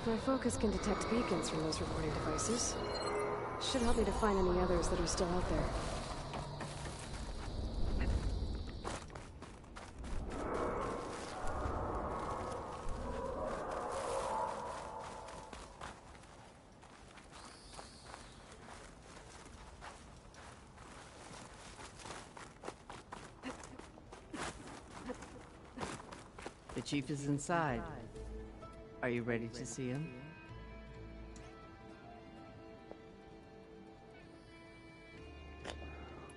My focus can detect beacons from those recording devices. Should help me to find any others that are still out there. chief is inside. Are you ready to see him?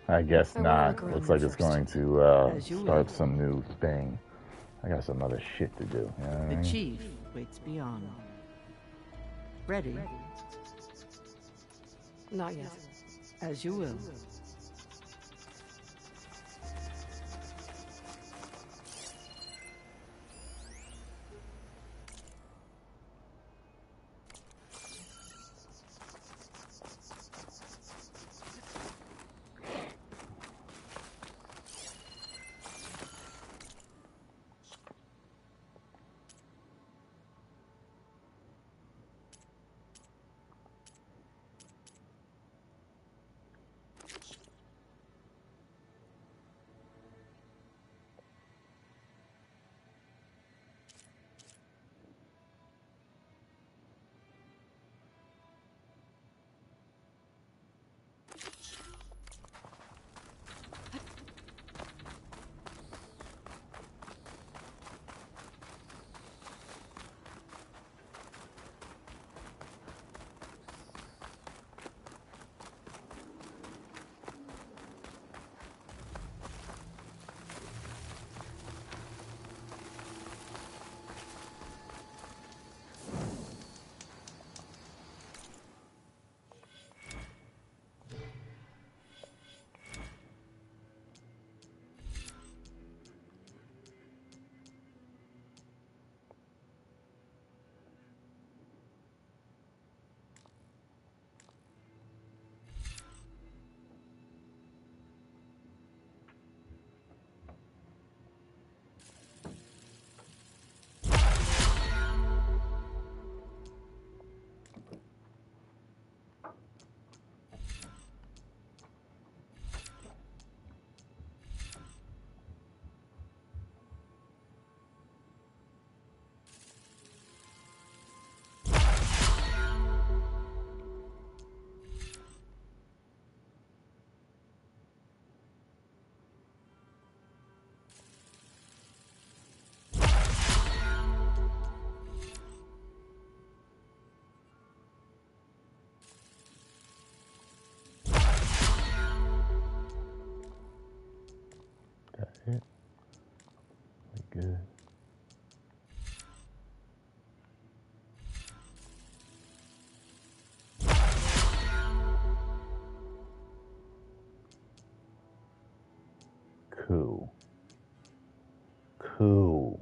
I guess not. Looks like it's going to start some new thing. I got some other shit to do. You know what I mean? The chief waits beyond. Ready? Not yet. As you will. That's it. We good. Cool. Cool.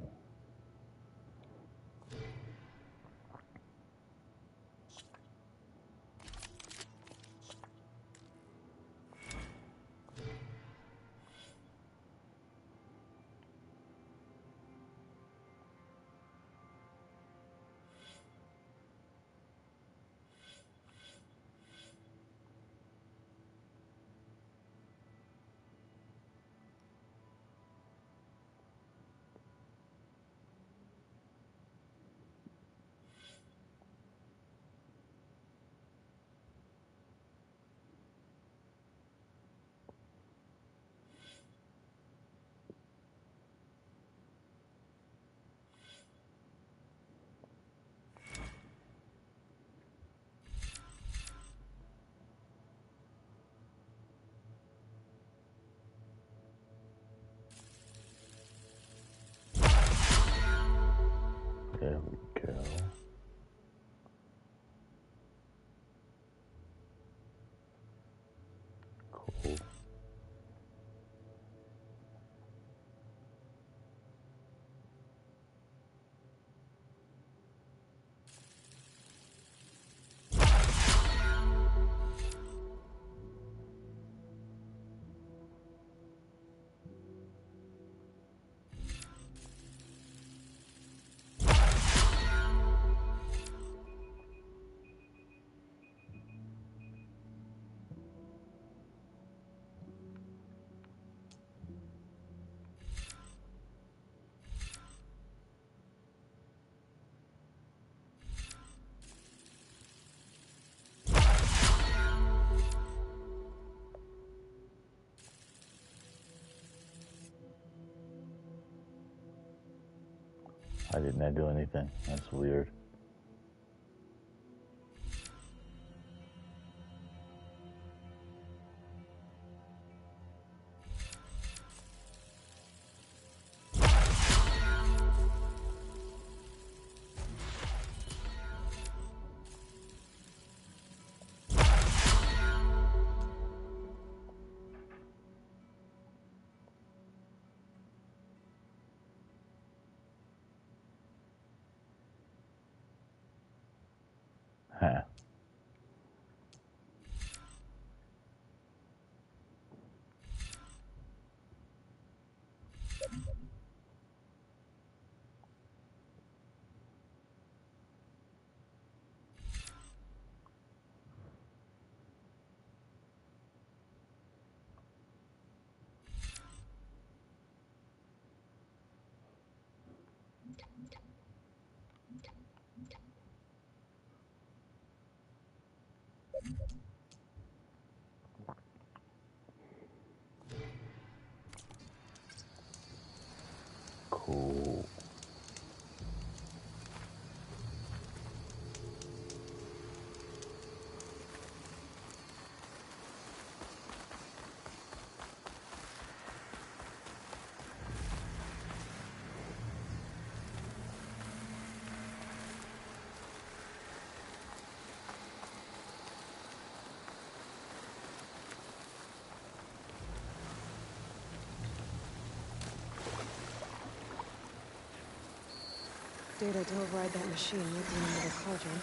Why didn't I do anything? That's weird. Huh. Cool. Data to override that machine might be another cauldron.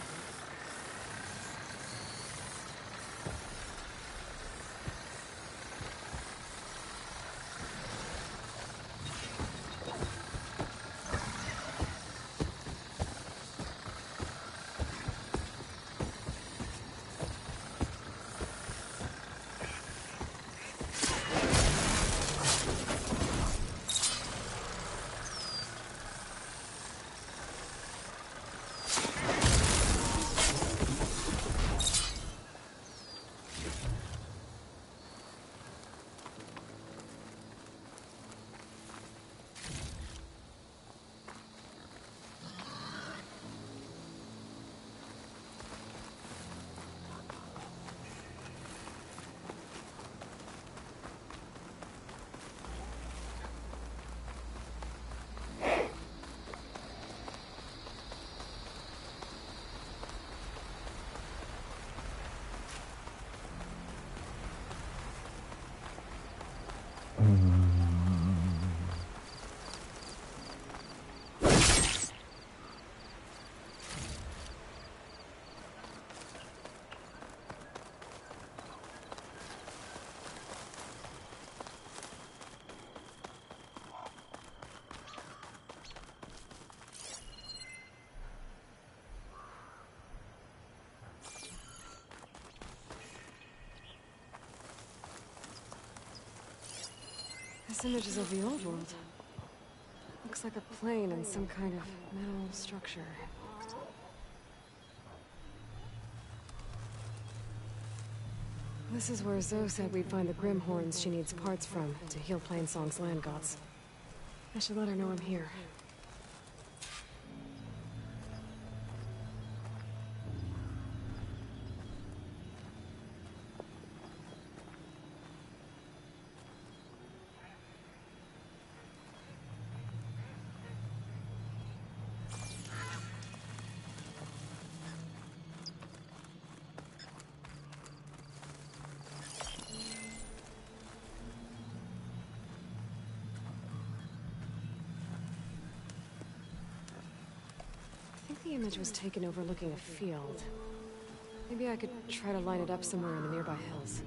This image is of the old world. Looks like a plane and some kind of metal structure. This is where Zoe said we'd find the Grimhorns she needs parts from to heal Plainsong's land gods. I should let her know I'm here. The image was taken overlooking a field. Maybe I could try to line it up somewhere in the nearby hills.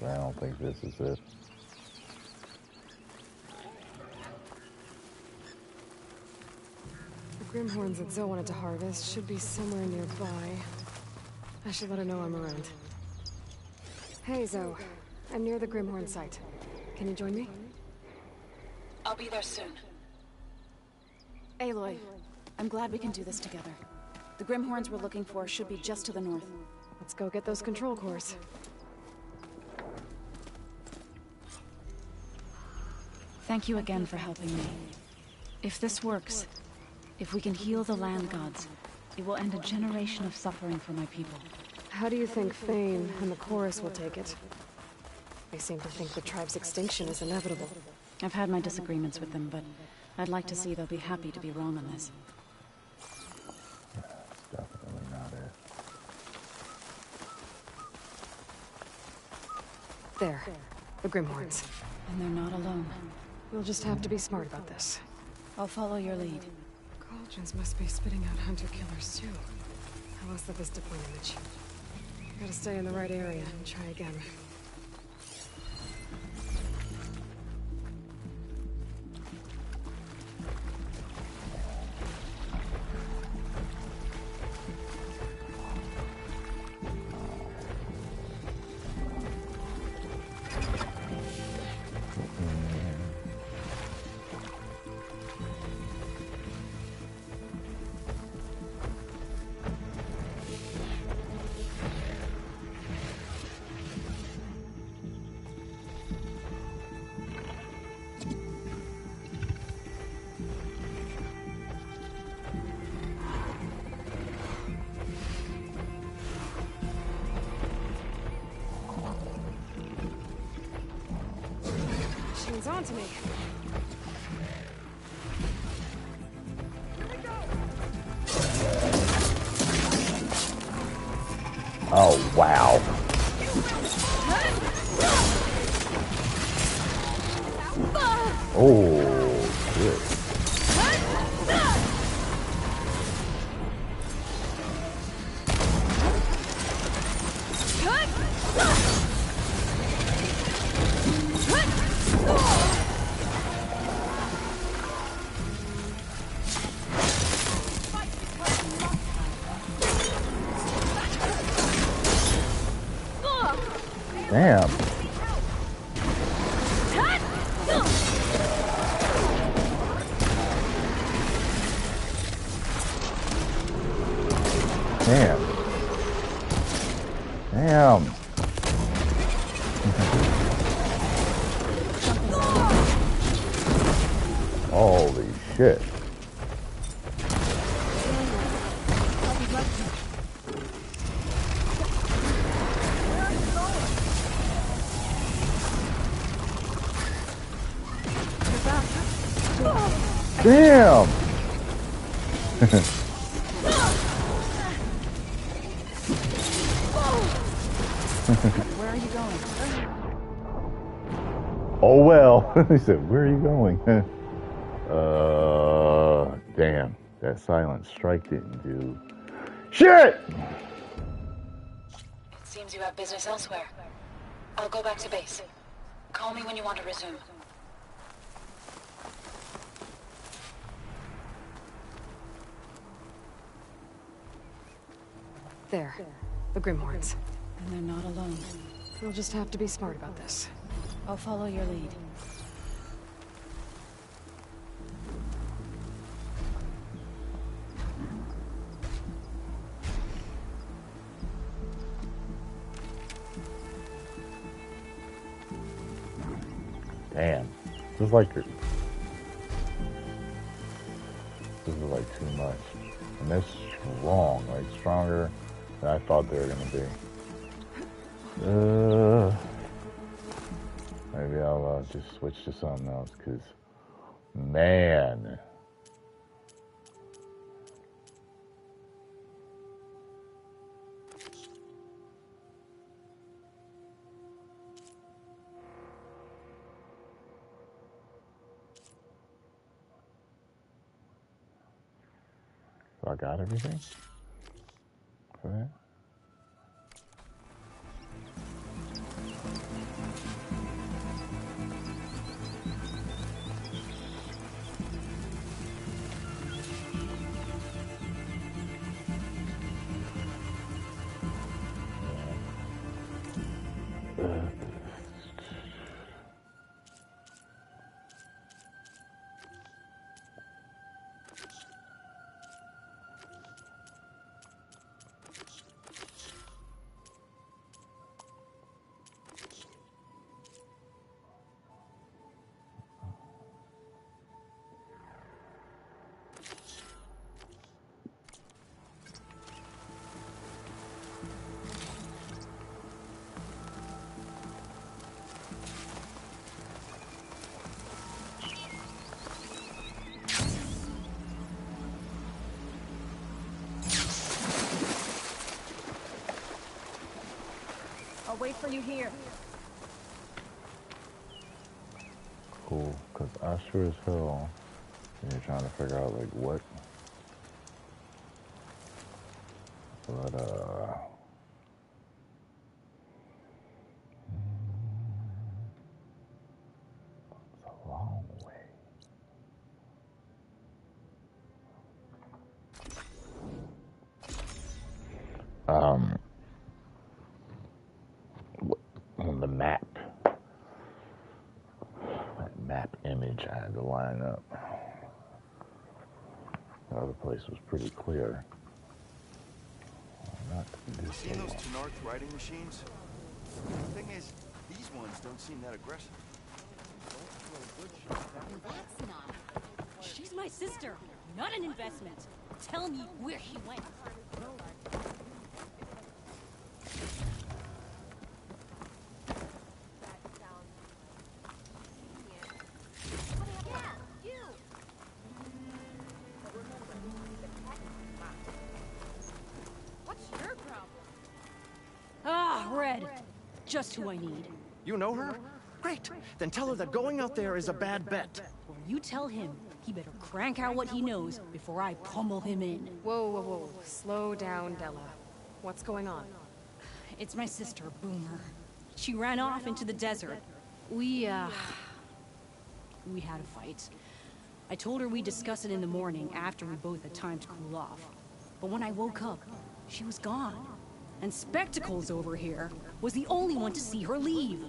I don't think this is it. The Grimhorns that Zoe wanted to harvest should be somewhere nearby. I should let her know I'm around. Hey, Zoe. I'm near the Grimhorn site. Can you join me? I'll be there soon. Aloy, I'm glad we can do this together. The Grimhorns we're looking for should be just to the north. Let's go get those control cores. Thank you again for helping me. If this works, if we can heal the land gods, it will end a generation of suffering for my people. How do you think Thane and the chorus will take it? They seem to think the tribe's extinction is inevitable. I've had my disagreements with them, but I'd like to see they'll be happy to be wrong on this. That's definitely not it. There. The Grimhorns. And they're not alone. We'll just have to be smart about this. I'll follow your lead. Cauldrons must be spitting out hunter-killers, too. I lost the vista point image. Gotta stay in the right area and try again. Machine's on to me. Oh, wow. Oh, shit. Damn. Damn. Damn. Holy shit. Damn! Where are you going? Oh well. He said, where are you going? Damn. That silent strike didn't do shit! It seems you have business elsewhere. I'll go back to base. Call me when you want to resume. There. The Grimhorns. And they're not alone. We'll just have to be smart about this. I'll follow your lead. Damn. This is like too much. And they're strong, like stronger than I thought they were gonna be. Maybe I'll just switch to something else, cause man. So I got everything for that? I'll wait for you here. Cool, because I sure as hell, you're trying to figure out, like, what. But, it's a long way. On the map, that map image I had to line up. The other place was pretty clear. Not You this seen one. those Tenarth riding machines? The thing is, these ones don't seem that aggressive. That's not. She's my sister, not an investment. Tell me where she went. Just who I need. You know her? Great. Then tell her that going out there is a bad bet. Well, you tell him he better crank out what he knows before I pummel him in. Whoa, whoa, whoa. Slow down, Della. What's going on? It's my sister, Boomer. She ran off into the desert. We had a fight. I told her we'd discuss it in the morning after we both had time to cool off. But when I woke up, she was gone. And Spectacles over here was the only one to see her leave.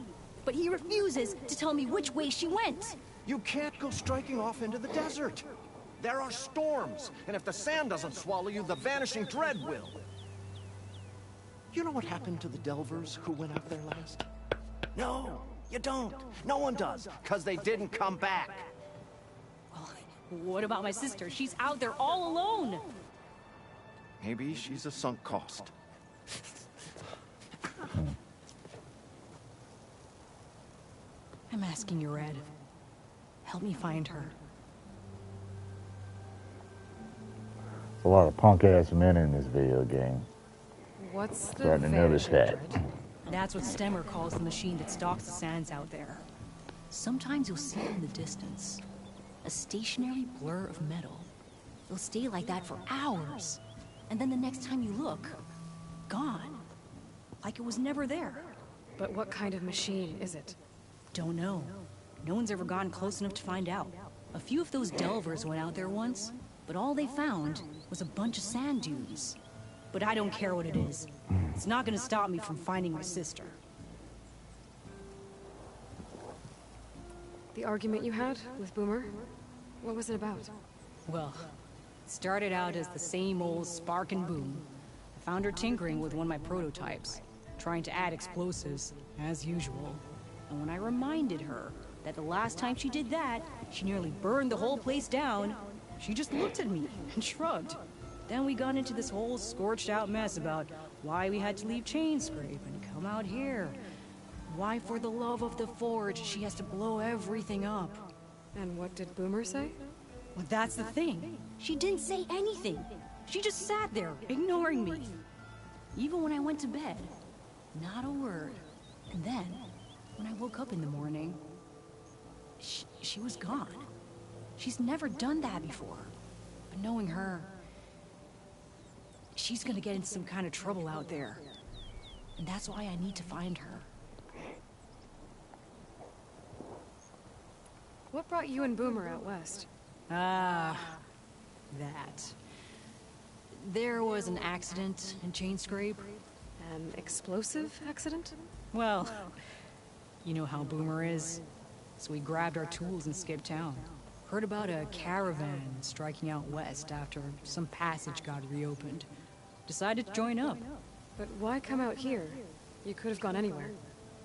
But he refuses to tell me which way she went. You can't go striking off into the desert. There are storms, and if the sand doesn't swallow you, the Vanishing Dread will. You know what happened to the Delvers who went out there last? No, you don't. No one does, because they didn't come back. Well, what about my sister? She's out there all alone. Maybe she's a sunk cost. I'm asking you, Red. Help me find her. There's a lot of punk-ass men in this video game. What's the Starting to notice that. That's what Stemmer calls the machine that stalks the sands out there. Sometimes you'll see it in the distance. A stationary blur of metal. It'll stay like that for hours. And then the next time you look, gone. Like it was never there. But what kind of machine is it? Don't know. No one's ever gotten close enough to find out. A few of those Delvers went out there once, but all they found was a bunch of sand dunes. But I don't care what it is. It's not gonna stop me from finding my sister. The argument you had with Boomer? What was it about? Well, it started out as the same old spark and boom. I found her tinkering with one of my prototypes, trying to add explosives, as usual. And when I reminded her that the last time she did that, she nearly burned the whole place down, she just looked at me and shrugged. Then we got into this whole scorched out mess about why we had to leave Chainscrape and come out here. Why, for the love of the Forge, she has to blow everything up. And what did Boomer say? Well, that's the thing. She didn't say anything. She just sat there, ignoring me. Even when I went to bed, not a word. And then, when I woke up in the morning, she was gone. She's never done that before. But knowing her, she's gonna get into some kind of trouble out there. And that's why I need to find her. What brought you and Boomer out west? That. There was an accident in Chainscrape. An explosive accident? Well, you know how Boomer is. So we grabbed our tools and skipped town. Heard about a caravan striking out west after some passage got reopened. Decided to join up. But why come out here? You could have gone anywhere.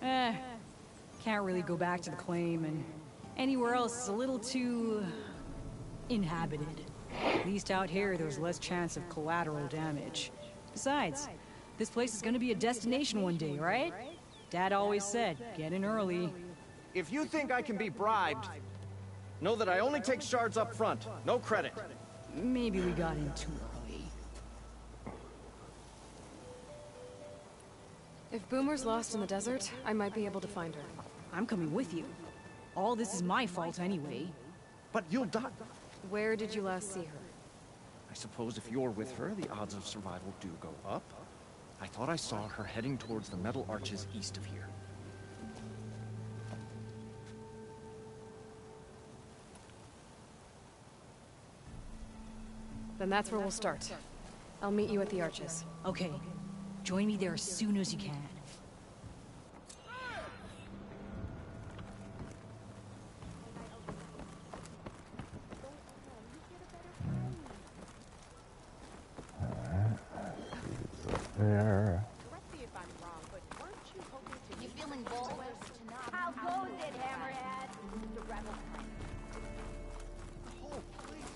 Can't really go back to the claim, and anywhere else is a little too inhabited. At least out here, there's less chance of collateral damage. Besides, this place is gonna be a destination one day, right? Dad always said, get in early. If you think I can be bribed, know that I only take shards up front, no credit. Maybe we got in too early. If Boomer's lost in the desert, I might be able to find her. I'm coming with you. All this is my fault anyway. But you'll die. Where did you last see her? I suppose if you're with her, the odds of survival do go up. I thought I saw her heading towards the metal arches east of here. Then that's where we'll start. I'll meet you at the arches. Okay. Join me there as soon as you can. There. You feeling bold? How goes it, Hammerhead? The rebel. Oh, please,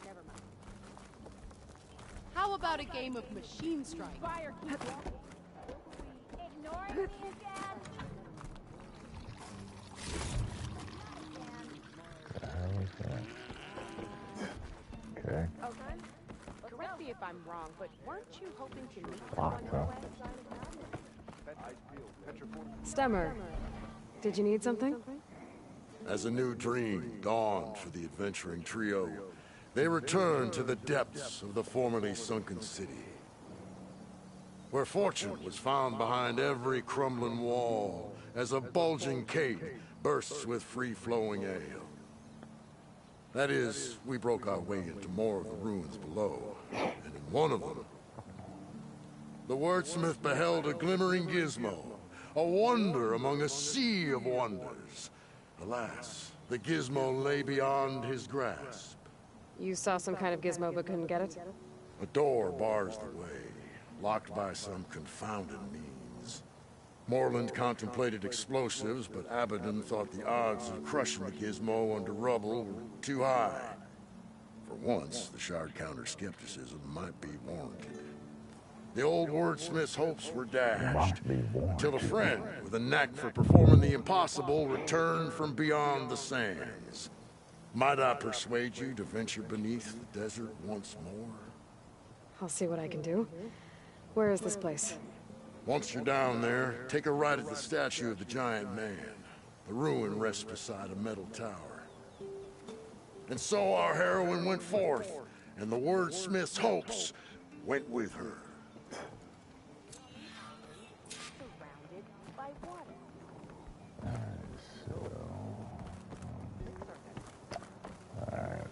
Never mind. How about a game of Machine Strike? Fire, keep walking. Ignoring me again? Okay. Okay. Correct me if I'm wrong, but weren't you hoping to meet Fuck, someone huh? Stemmer, did you need something? As a new dream dawned for the adventuring trio, they returned to the depths of the formerly sunken city, where fortune was found behind every crumbling wall as a bulging cave bursts with free-flowing ale. That is, we broke our way into more of the ruins below, and in one of them, the wordsmith beheld a glimmering gizmo, a wonder among a sea of wonders. Alas, the gizmo lay beyond his grasp. You saw some kind of gizmo but couldn't get it? A door bars the way, locked by some confounded means. Moreland contemplated explosives, but Abaddon thought the odds of crushing the gizmo under rubble were too high. For once, the shard counter skepticism might be warranted. The old wordsmith's hopes were dashed, until a friend with a knack for performing the impossible returned from beyond the sands. Might I persuade you to venture beneath the desert once more? I'll see what I can do. Where is this place? Once you're down there, take a right at the statue of the giant man. The ruin rests beside a metal tower. And so our heroine went forth, and the wordsmith's hopes went with her. Surrounded by water. Alright,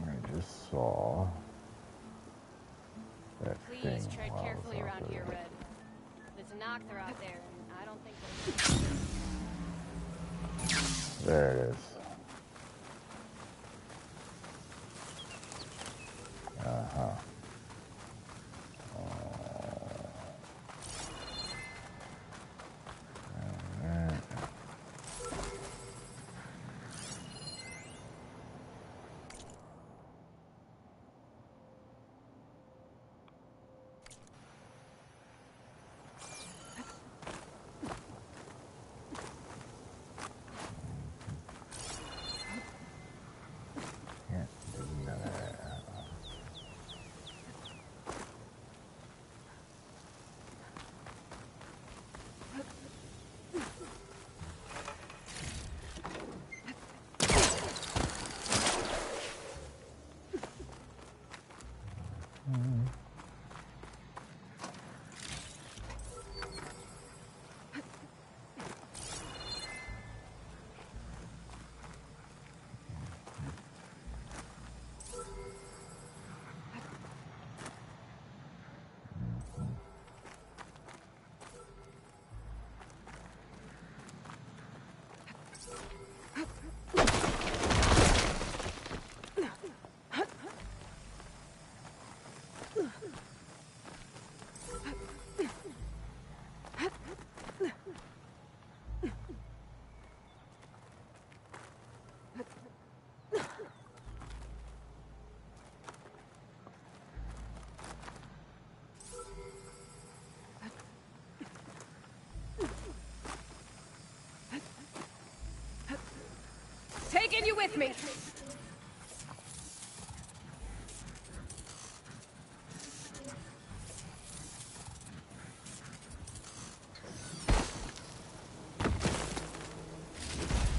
I just saw that Please thing tread while I was carefully out around there. here, Red. There's a Nocthra out there, and I don't think There it is. Uh-huh. Alright. Can't do none of that. Taking you with me!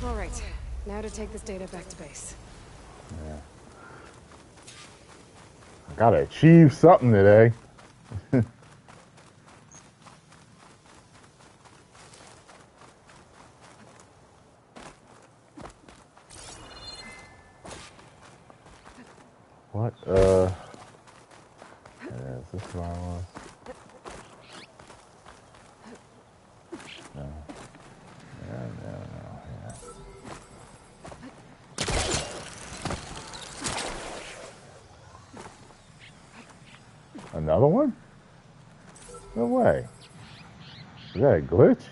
All right, now to take this data back to base. Yeah. I gotta achieve something today. What? Yeah, is this where I was? No. No. Yeah. Another one? No way. Is that a glitch?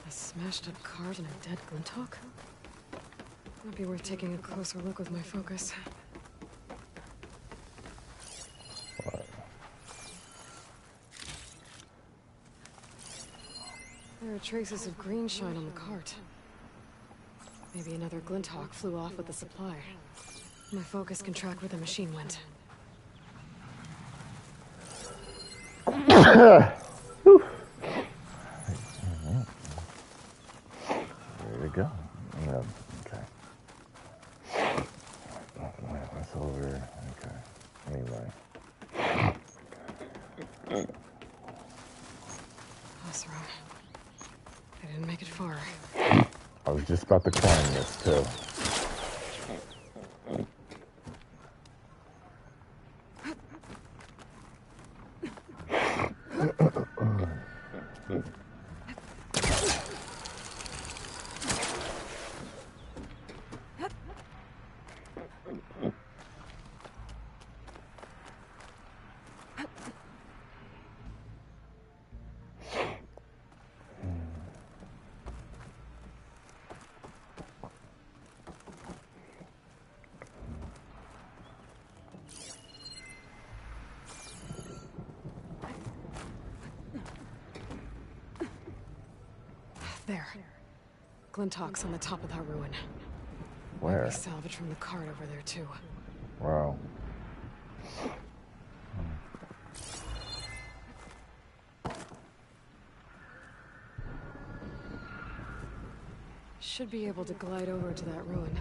A smashed up cart and a dead Glinthawk? Might be worth taking a closer look with my focus. What? There are traces of green shine on the cart. Maybe another Glinthawk flew off with the supply. My focus can track where the machine went. There we go. Yeah, okay. That's over. Okay. Anyway. Osra. I didn't make it far. I was just about to climb this too. There. Glinthawk's on the top of that ruin. Where? Maybe salvage from the cart over there too. Wow. Should be able to glide over to that ruin.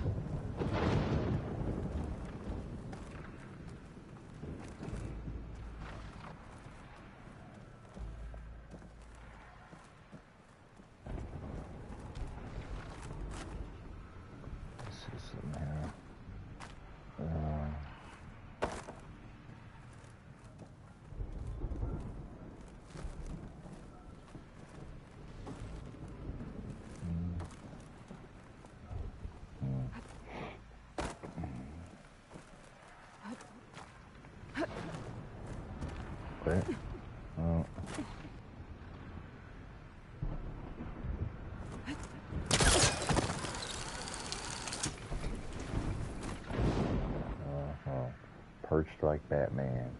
Wait. Oh. Perched like Batman.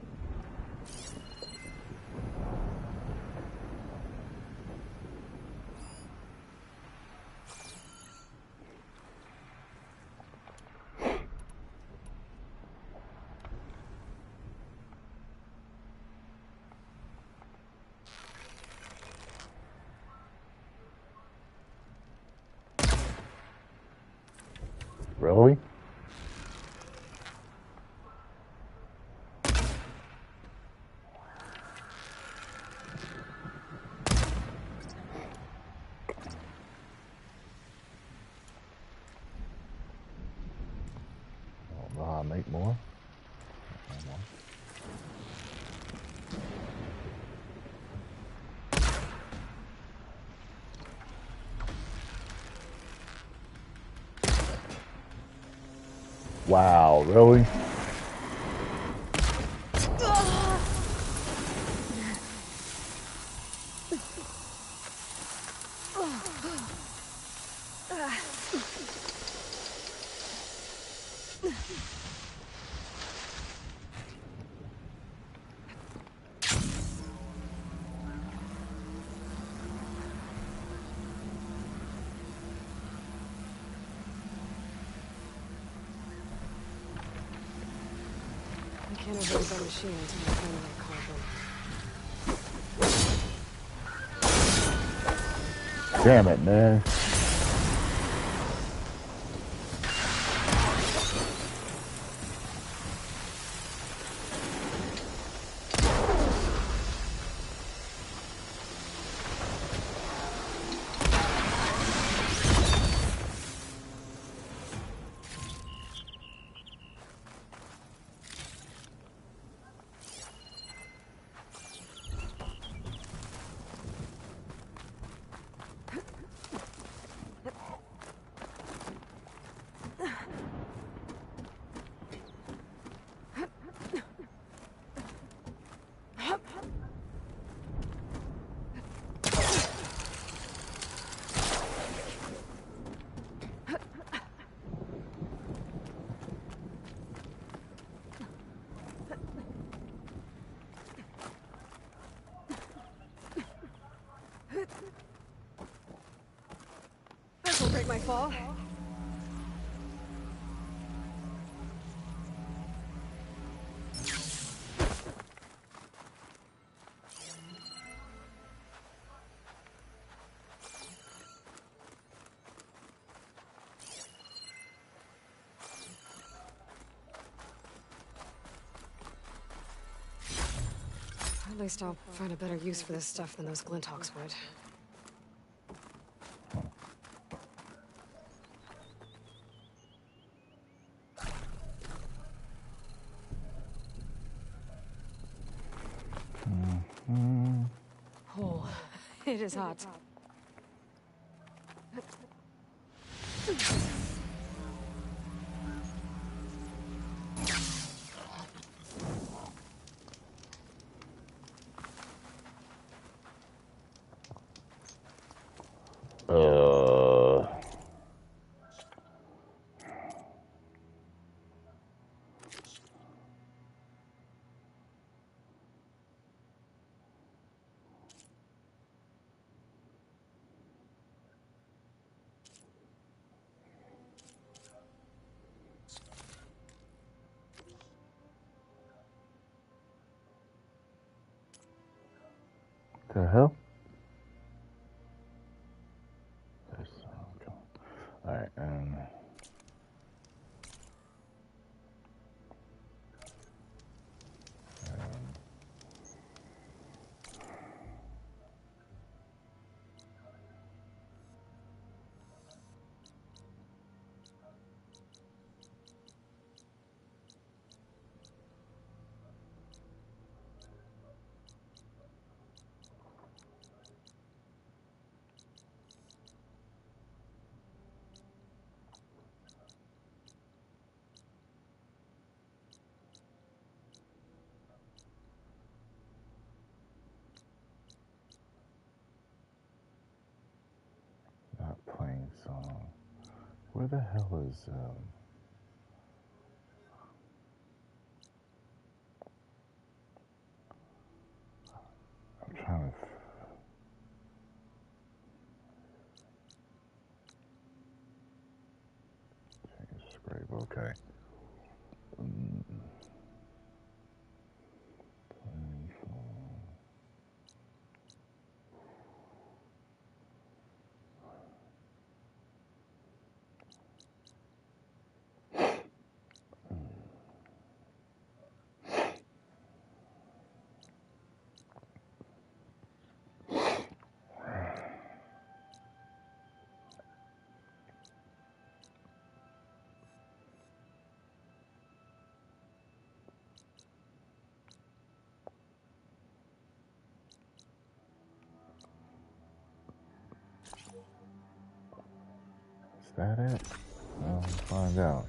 More? More. Wow, really? I can't avoid that machine until I find that cauldron. Damn it, man. This will break my fall. At least I'll find a better use for this stuff than those Glinthawks would. Oh, it is hot. The hell? Alright, not playing song. Where the hell is, I'm trying to... Scrape, okay. Is that it? Well, we'll find out.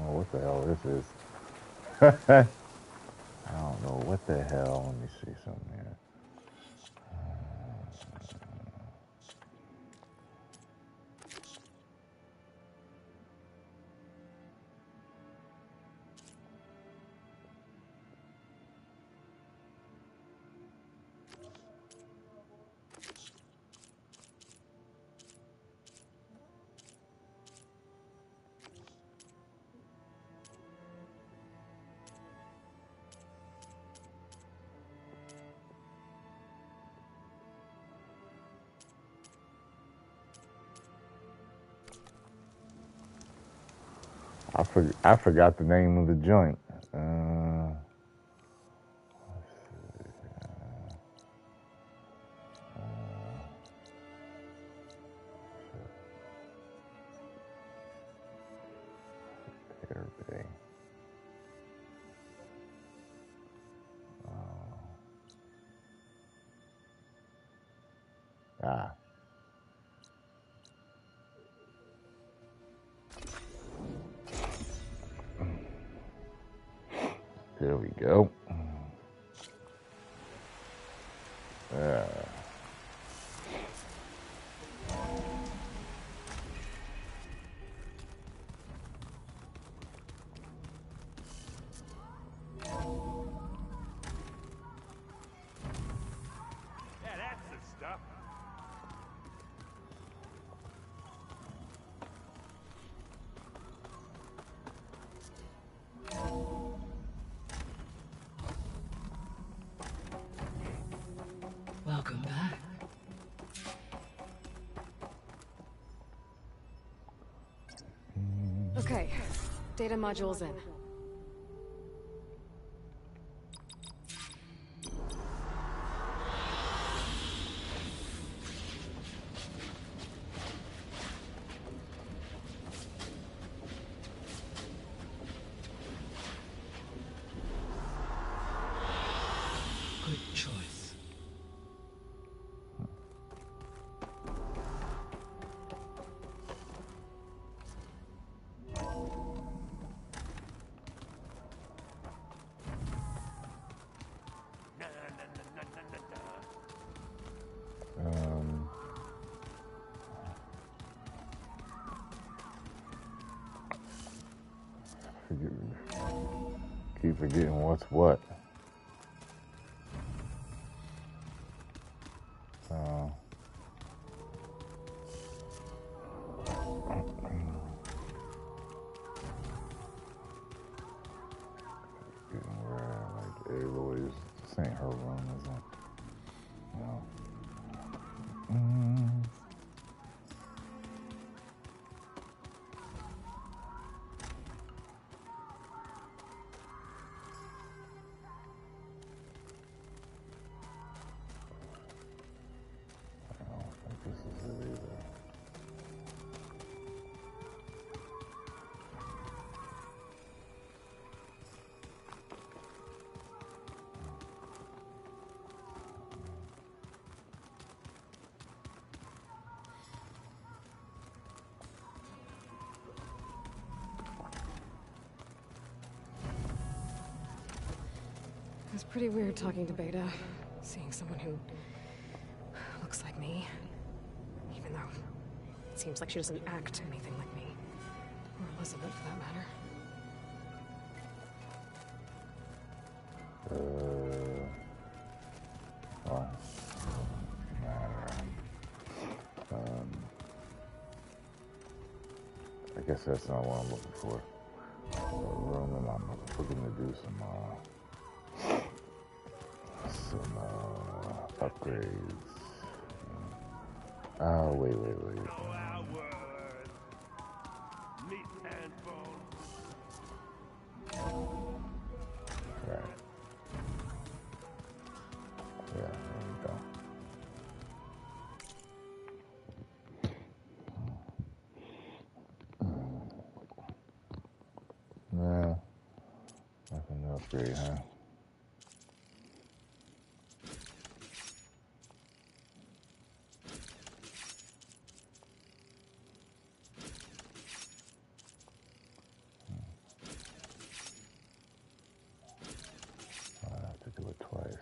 What the hell this is? I don't know what the hell. Let me see something here. I forgot the name of the joint. There we go. Yeah, that's the stuff. Welcome back. Okay, data module's in. Good choice. Keep forgetting what's what. Aloy's, this ain't her room, is it? No. I don't think this is it either. It was pretty weird talking to Beta, seeing someone who looks like me. Even though it seems like she doesn't act anything like me. Or Elizabeth, for that matter. Well, matter. I guess that's not what I'm looking for. Room that I'm looking to do some upgrades. Wait. Alright. Yeah, there we go. No, nothing to upgrade, huh? I have to do it twice.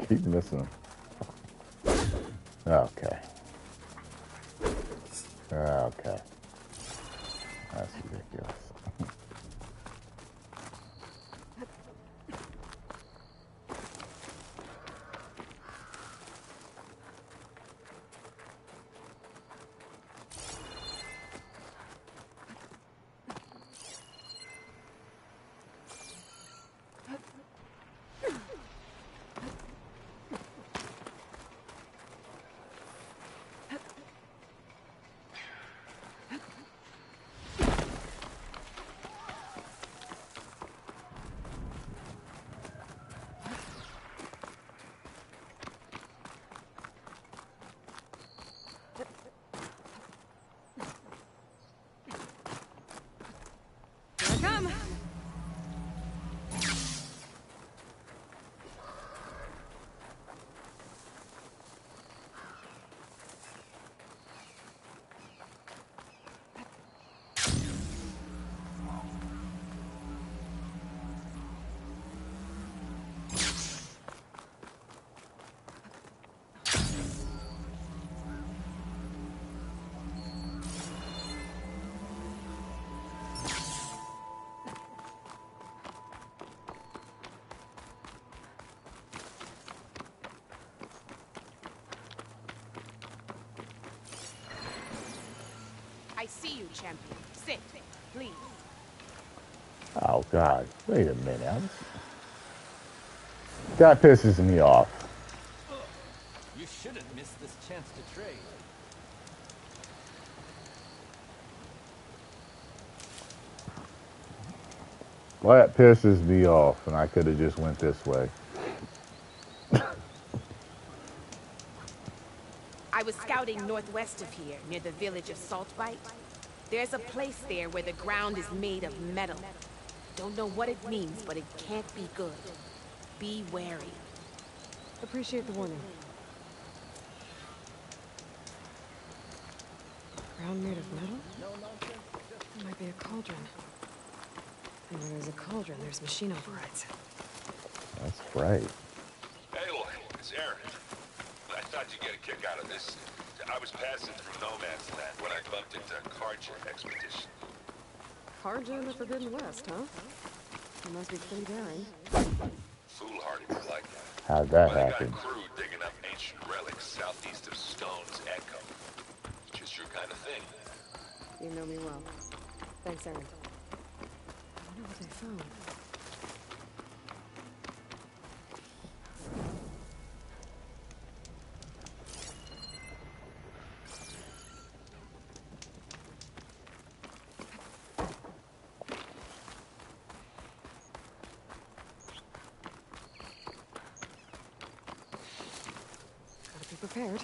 Keep missing them. Okay. Okay. That's ridiculous. I see you, champion. Sit, please. Oh, God. Wait a minute. That pisses me off. You shouldn't miss this chance to trade. Well, that pisses me off, and I could have just went this way. I was scouting northwest of here, near the village of Saltbite. There's a place there where the ground is made of metal. Don't know what it means, but it can't be good. Be wary. Appreciate the warning. Ground made of metal? It might be a cauldron. And where there's a cauldron, there's machine overrides. That's right. Hey, look, it's Aaron. I thought you'd get a kick out of this. I was passing through No Man's Land when I bumped into a Karja expedition. Karja in the Forbidden West, huh? You must be pretty daring. Foolhardy, I like that. How'd that But I got a happen? crew digging up ancient relics southeast of Stone's Echo. Just your kind of thing. You know me well. Thanks, Aaron. I wonder what they found. Gotta be prepared.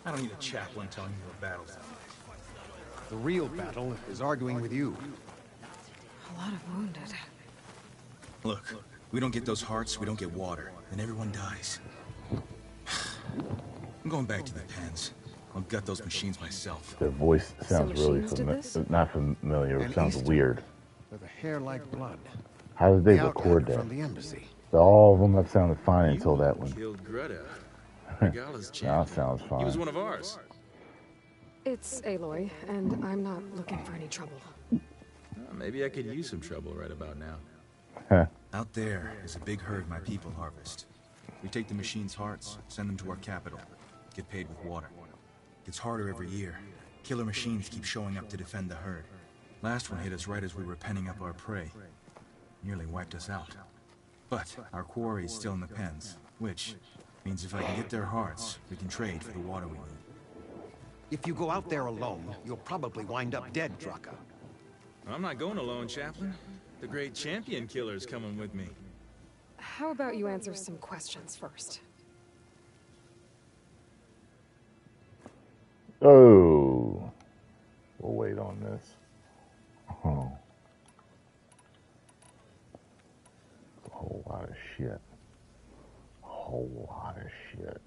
I don't need a chaplain telling me what battle's on. The real battle is arguing with you. A lot of wounded. Look, we don't get those hearts, we don't get water, and everyone dies. I'm going back to the pens. I'll gut those machines myself. Their voice sounds really not familiar. It sounds weird. With a hair like blood. How did they The record outliner that? from the embassy. All of them have sounded fine until that one. Killed Greta. Regala's champion. Now it sounds fine. He was one of ours. It's Aloy, and I'm not looking for any trouble. Maybe I could use some trouble right about now. Out there is a big herd my people harvest. We take the machines' hearts, send them to our capital, get paid with water. Gets harder every year. Killer machines keep showing up to defend the herd. Last one hit us right as we were penning up our prey. Nearly wiped us out. But our quarry is still in the pens, which means if I can get their hearts, we can trade for the water we need. If you go out there alone, you'll probably wind up dead, Draka. I'm not going alone, Chaplain. The great champion killer's coming with me. How about you answer some questions first? Oh. We'll wait on this. Oh. A whole lot of shit. A whole lot of shit.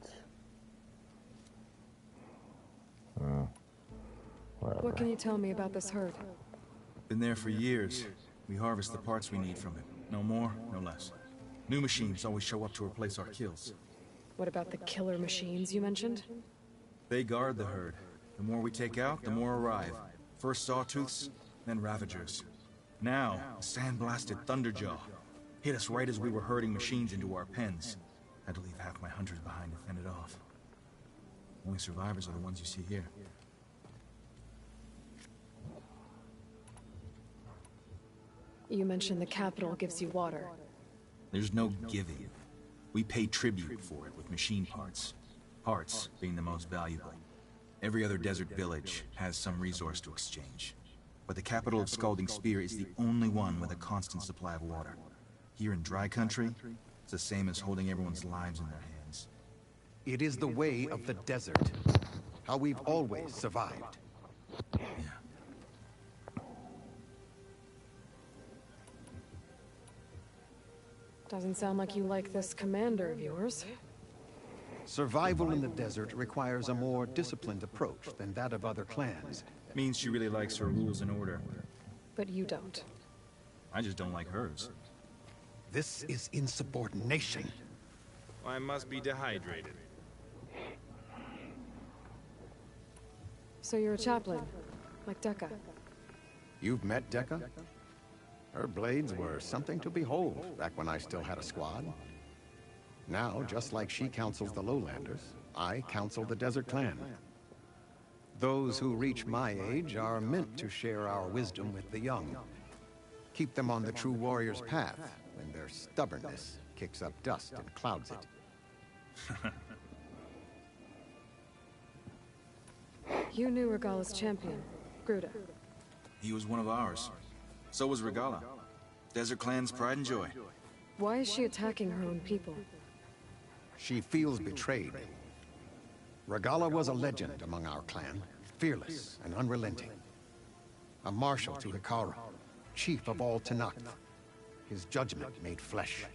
Whatever. What can you tell me about this herd? Been there for years. We harvest the parts we need from it. No more, no less. New machines always show up to replace our kills. What about the killer machines you mentioned? They guard the herd. The more we take out, the more arrive. First sawtooths, then ravagers. Now, a sand-blasted thunderjaw. Hit us right as we were herding machines into our pens. Had to leave half my hunters behind to fend it off. Only survivors are the ones you see here. You mentioned the capital gives you water. There's no giving. We pay tribute for it with machine parts. Hearts being the most valuable. Every other desert village has some resource to exchange. But the capital of Scalding Spear is the only one with a constant supply of water. Here in dry country, it's the same as holding everyone's lives in their hands. It is the way of the desert. How we've always survived. Doesn't sound like you like this commander of yours. Survival in the desert requires a more disciplined approach than that of other clans. Means she really likes her rules and order. But you don't. I just don't like hers. This is insubordination. I must be dehydrated. So you're a chaplain, like Decca. You've met Decca? Her blades were something to behold back when I still had a squad. Now, just like she counsels the Lowlanders, I counsel the Desert Clan. Those who reach my age are meant to share our wisdom with the young. Keep them on the true warrior's path when their stubbornness kicks up dust and clouds it. You knew Regala's champion, Gruda. He was one of ours. So was Regala. Desert Clan's pride and joy. Why is she attacking her own people? She feels betrayed. Regala was a legend among our clan, fearless and unrelenting. A marshal to Hikaru, chief of all Tenakth. His judgment made flesh.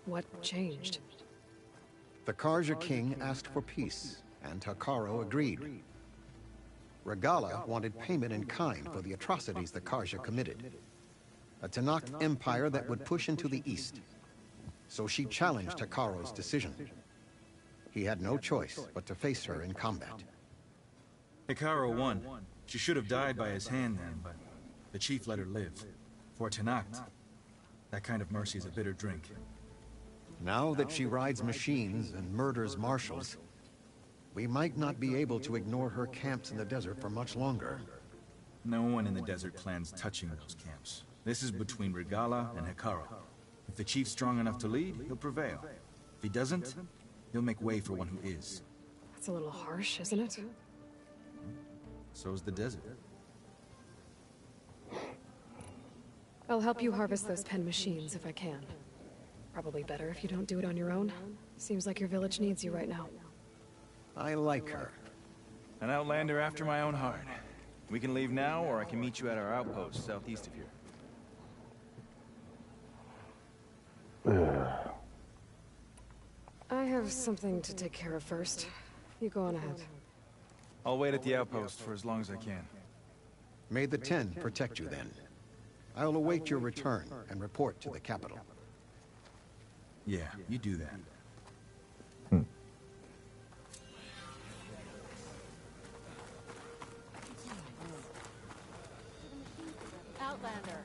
What changed? The Karja king asked for peace, and Hikaru agreed. Regala wanted payment in kind for the atrocities the Karja committed. A Tenakth empire that would push into the east. So she challenged Hikaru's decision. He had no choice but to face her in combat. Hikaru won. She should have died by his hand then, but the chief let her live. For Tenakth, that kind of mercy is a bitter drink. Now that she rides machines and murders marshals, we might not be able to ignore her camps in the desert for much longer. No one in the Desert Clan's touching those camps. This is between Regala and Hikaru. If the chief's strong enough to lead, he'll prevail. If he doesn't, he'll make way for one who is. That's a little harsh, isn't it? So's the desert. I'll help you harvest those pen machines if I can. Probably better if you don't do it on your own. Seems like your village needs you right now. I like her. An outlander after my own heart. We can leave now, or I can meet you at our outpost southeast of here. I have something to take care of first. You go on ahead. I'll wait at the outpost for as long as I can. May the Ten protect you then. I'll await your return and report to the capital. Yeah, you do that. Outlander.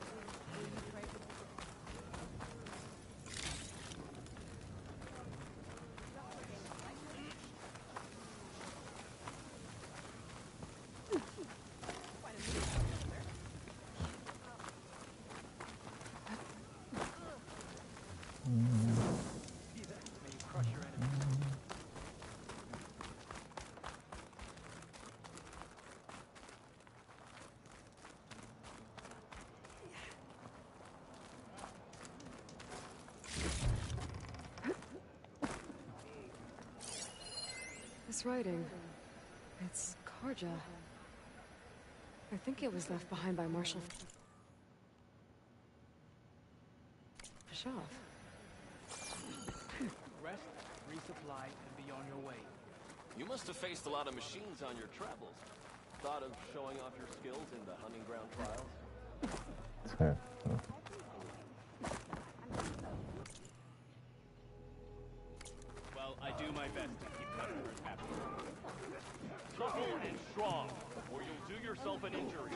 This writing, it's Karja. I think it was left behind by Marshal Fashav. Rest, resupply, and be on your way. You must have faced a lot of machines on your travels. Thought of showing off your skills in the hunting ground trials? Well, I do my best to keep customers happy. Supple and strong, or you'll do yourself an injury.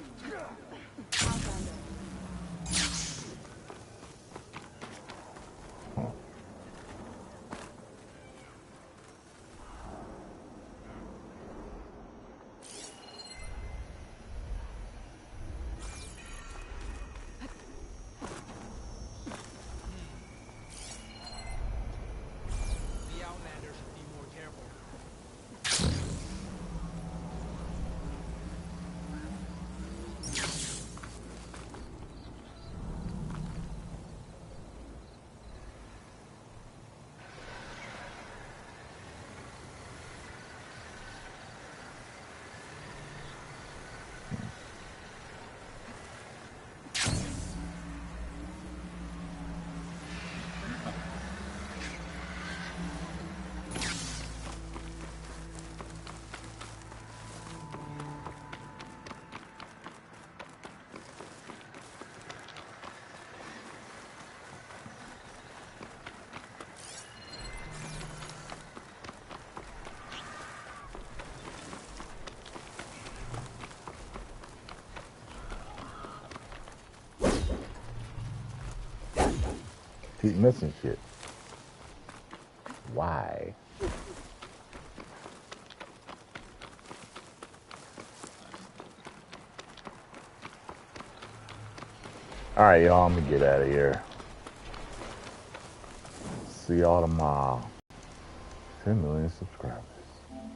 keep missing shit. Why? Alright, y'all, I'm gonna get out of here. See y'all tomorrow. 10 million subscribers.